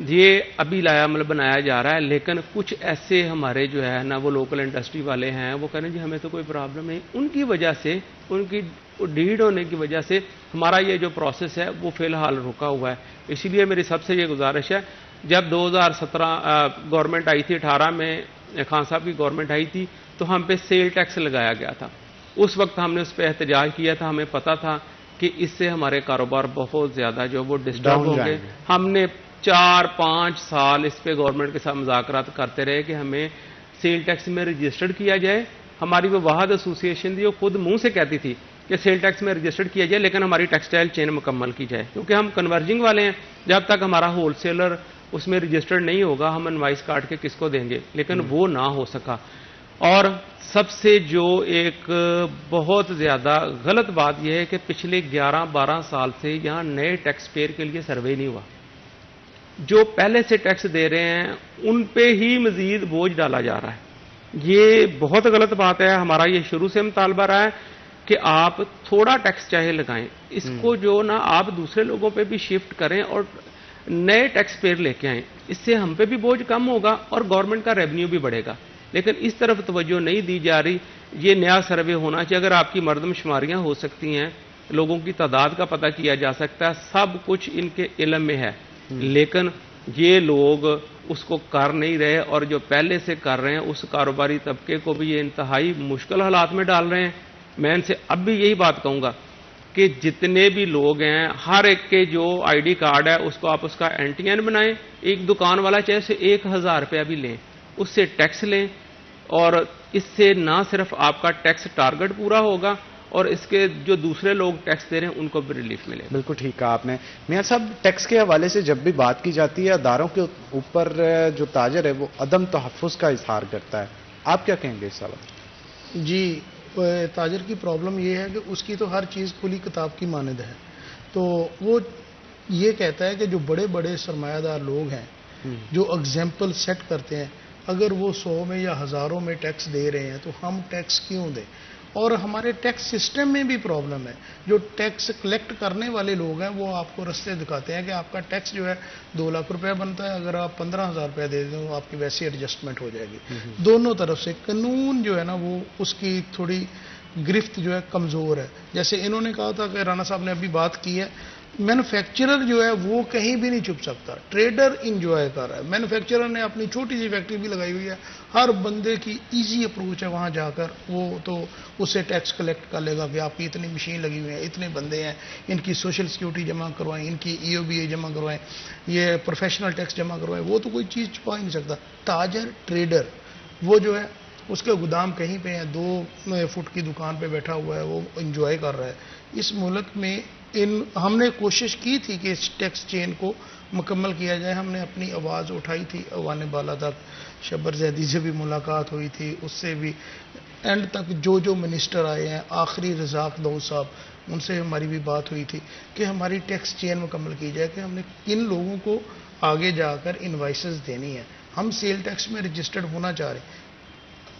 یہ ابھی لائحہ بنایا جا رہا ہے، لیکن کچھ ایسے ہمارے جو ہے نا وہ لوکل انڈسٹری والے ہیں وہ کہہ رہے ہیں جی ہمیں تو کوئی پرابلم نہیں. ان کی وجہ سے، ان کی ڈیڈ ہونے کی وجہ سے ہمارا یہ جو پروسیس ہے وہ فی الحال رکا ہوا ہے. اسی لیے میری سب سے یہ گزارش ہے، جب 2017 گورنمنٹ آئی تھی، 18 میں خان صاحب کی گورنمنٹ آئی تھی تو ہم پہ سیل ٹیکس لگایا گیا تھا. اس وقت ہم نے اس پہ احتجاج کیا تھا، ہمیں پتا تھا کہ اس سے ہمارے کاروبار بہت زیادہ جو وہ ڈسٹرب ہوں گے. ہم نے 4-5 سال اس پہ گورنمنٹ کے ساتھ مذاکرات کرتے رہے کہ ہمیں سیل ٹیکس میں رجسٹرڈ کیا جائے. ہماری وہ واحد ایسوسیشن تھی وہ خود منہ سے کہتی تھی کہ سیل ٹیکس میں رجسٹرڈ کیا جائے لیکن ہماری ٹیکسٹائل چین مکمل کی جائے، کیونکہ ہم کنورجنگ والے ہیں. جب تک ہمارا ہول سیلر اس میں رجسٹرڈ نہیں ہوگا ہم انوائس کاٹ کے کس کو دیں گے، لیکن وہ نہ ہو سکا. اور سب سے جو ایک بہت زیادہ غلط بات یہ ہے کہ پچھلے 11-12 سال سے یہاں نئے ٹیکس پیئر کے لیے سروے نہیں ہوا. جو پہلے سے ٹیکس دے رہے ہیں ان پہ ہی مزید بوجھ ڈالا جا رہا ہے. یہ بہت غلط بات ہے. ہمارا یہ شروع سے مطالبہ رہا ہے کہ آپ تھوڑا ٹیکس چاہے لگائیں، اس کو جو نا آپ دوسرے لوگوں پہ بھی شفٹ کریں اور نئے ٹیکس پیئر لے کے آئیں. اس سے ہم پہ بھی بوجھ کم ہوگا اور گورنمنٹ کا ریونیو بھی بڑھے گا. لیکن اس طرف توجہ نہیں دی جا رہی. یہ نیا سروے ہونا چاہیے. اگر آپ کی مردم شماریاں ہو سکتی ہیں، لوگوں کی تعداد کا پتہ کیا جا سکتا ہے، سب کچھ ان کے علم میں ہے، لیکن یہ لوگ اس کو کر نہیں رہے اور جو پہلے سے کر رہے ہیں اس کاروباری طبقے کو بھی یہ انتہائی مشکل حالات میں ڈال رہے ہیں. میں ان سے اب بھی یہی بات کہوں گا کہ جتنے بھی لوگ ہیں ہر ایک کے جو آئی ڈی کارڈ ہے اس کو آپ اس کا NTN بنائیں. ایک دکان والا چاہے اسے 1000 روپیہ بھی لیں، اس سے ٹیکس لیں، اور اس سے نہ صرف آپ کا ٹیکس ٹارگٹ پورا ہوگا اور اس کے جو دوسرے لوگ ٹیکس دے رہے ہیں ان کو بھی ریلیف ملے. بالکل ٹھیک کہا آپ نے. میاں صاحب، ٹیکس کے حوالے سے جب بھی بات کی جاتی ہے اداروں کے اوپر جو تاجر ہے وہ عدم تحفظ کا اظہار کرتا ہے، آپ کیا کہیں گے اس سوال؟ جی، تاجر کی پرابلم یہ ہے کہ اس کی تو ہر چیز کھلی کتاب کی مانند ہے. تو وہ یہ کہتا ہے کہ جو بڑے بڑے سرمایہ دار لوگ ہیں جو اگزامپل سیٹ کرتے ہیں، اگر وہ 100 میں یا ہزاروں میں ٹیکس دے رہے ہیں تو ہم ٹیکس کیوں دیں؟ اور ہمارے ٹیکس سسٹم میں بھی پرابلم ہے. جو ٹیکس کلیکٹ کرنے والے لوگ ہیں وہ آپ کو رستے دکھاتے ہیں کہ آپ کا ٹیکس جو ہے 2 لاکھ روپے بنتا ہے، اگر آپ 15,000 روپے دے دیں تو آپ کی ویسی ایڈجسٹمنٹ ہو جائے گی. دونوں طرف سے قانون جو ہے نا وہ اس کی تھوڑی گرفت جو ہے کمزور ہے. جیسے انہوں نے کہا تھا کہ رانا صاحب نے ابھی بات کی ہے، مینوفیکچرر جو ہے وہ کہیں بھی نہیں چھپ سکتا، ٹریڈر انجوائے کر رہا ہے. مینوفیکچرر نے اپنی چھوٹی سی فیکٹری بھی لگائی ہوئی ہے، ہر بندے کی ایزی اپروچ ہے وہاں جا کر وہ تو اس سے ٹیکس کلیکٹ کر لے گا کہ آپ کی اتنی مشین لگی ہوئی ہیں، اتنے بندے ہیں، ان کی سوشل سیکورٹی جمع کروائیں، ان کی EOBA جمع کروائیں، یہ پروفیشنل ٹیکس جمع کروائیں. وہ تو کوئی چیز چھپا ہی نہیں سکتا. تاجر ٹریڈر وہ جو ہے اس کے گودام کہیں پہ ہے، 2 فٹ کی دکان پہ بیٹھا ہوا ہے، وہ انجوائے کر رہا ہے. اس ملک میں ہم نے کوشش کی تھی کہ اس ٹیکس چین کو مکمل کیا جائے. ہم نے اپنی آواز اٹھائی تھی ایوان بالا تک، شبر زیدی سے بھی ملاقات ہوئی تھی، اس سے بھی اینڈ تک جو منسٹر آئے ہیں، آخری رزاق داؤد صاحب، ان سے ہماری بھی بات ہوئی تھی کہ ہماری ٹیکس چین مکمل کی جائے کہ ہم نے کن لوگوں کو آگے جا کر انوائسز دینی ہے. ہم سیل ٹیکس میں رجسٹرڈ ہونا چاہ رہے ہیں.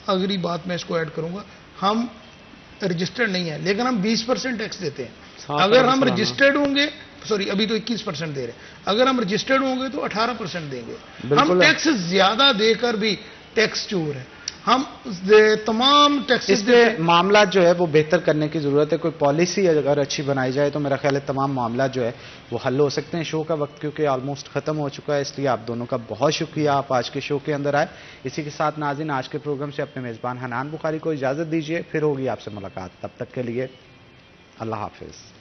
اگلی بات میں اس کو ایڈ کروں گا، ہم رجسٹرڈ نہیں ہیں لیکن ہم 20% ٹیکس دیتے ہیں. اگر ہم رجسٹرڈ ہوں گے، سوری ابھی تو 21% دے رہے ہیں، اگر ہم رجسٹرڈ ہوں گے تو 18% دیں گے. ہم ٹیکس زیادہ دے کر بھی ٹیکس چور ہے. ہم تمام ٹیکسز اس پہ معاملات جو ہے وہ بہتر کرنے کی ضرورت ہے. کوئی پالیسی اگر اچھی بنائی جائے تو میرا خیال ہے تمام معاملات جو ہے وہ حل ہو سکتے ہیں. شو کا وقت کیونکہ آلموسٹ ختم ہو چکا ہے، اس لیے آپ دونوں کا بہت شکریہ، آپ آج کے شو کے اندر آئے. اسی کے ساتھ ناظرین آج کے پروگرام سے اپنے میزبان حنان بخاری کو اجازت دیجیے، پھر ہوگی آپ سے ملاقات. تب تک کے لیے اللہ حافظ.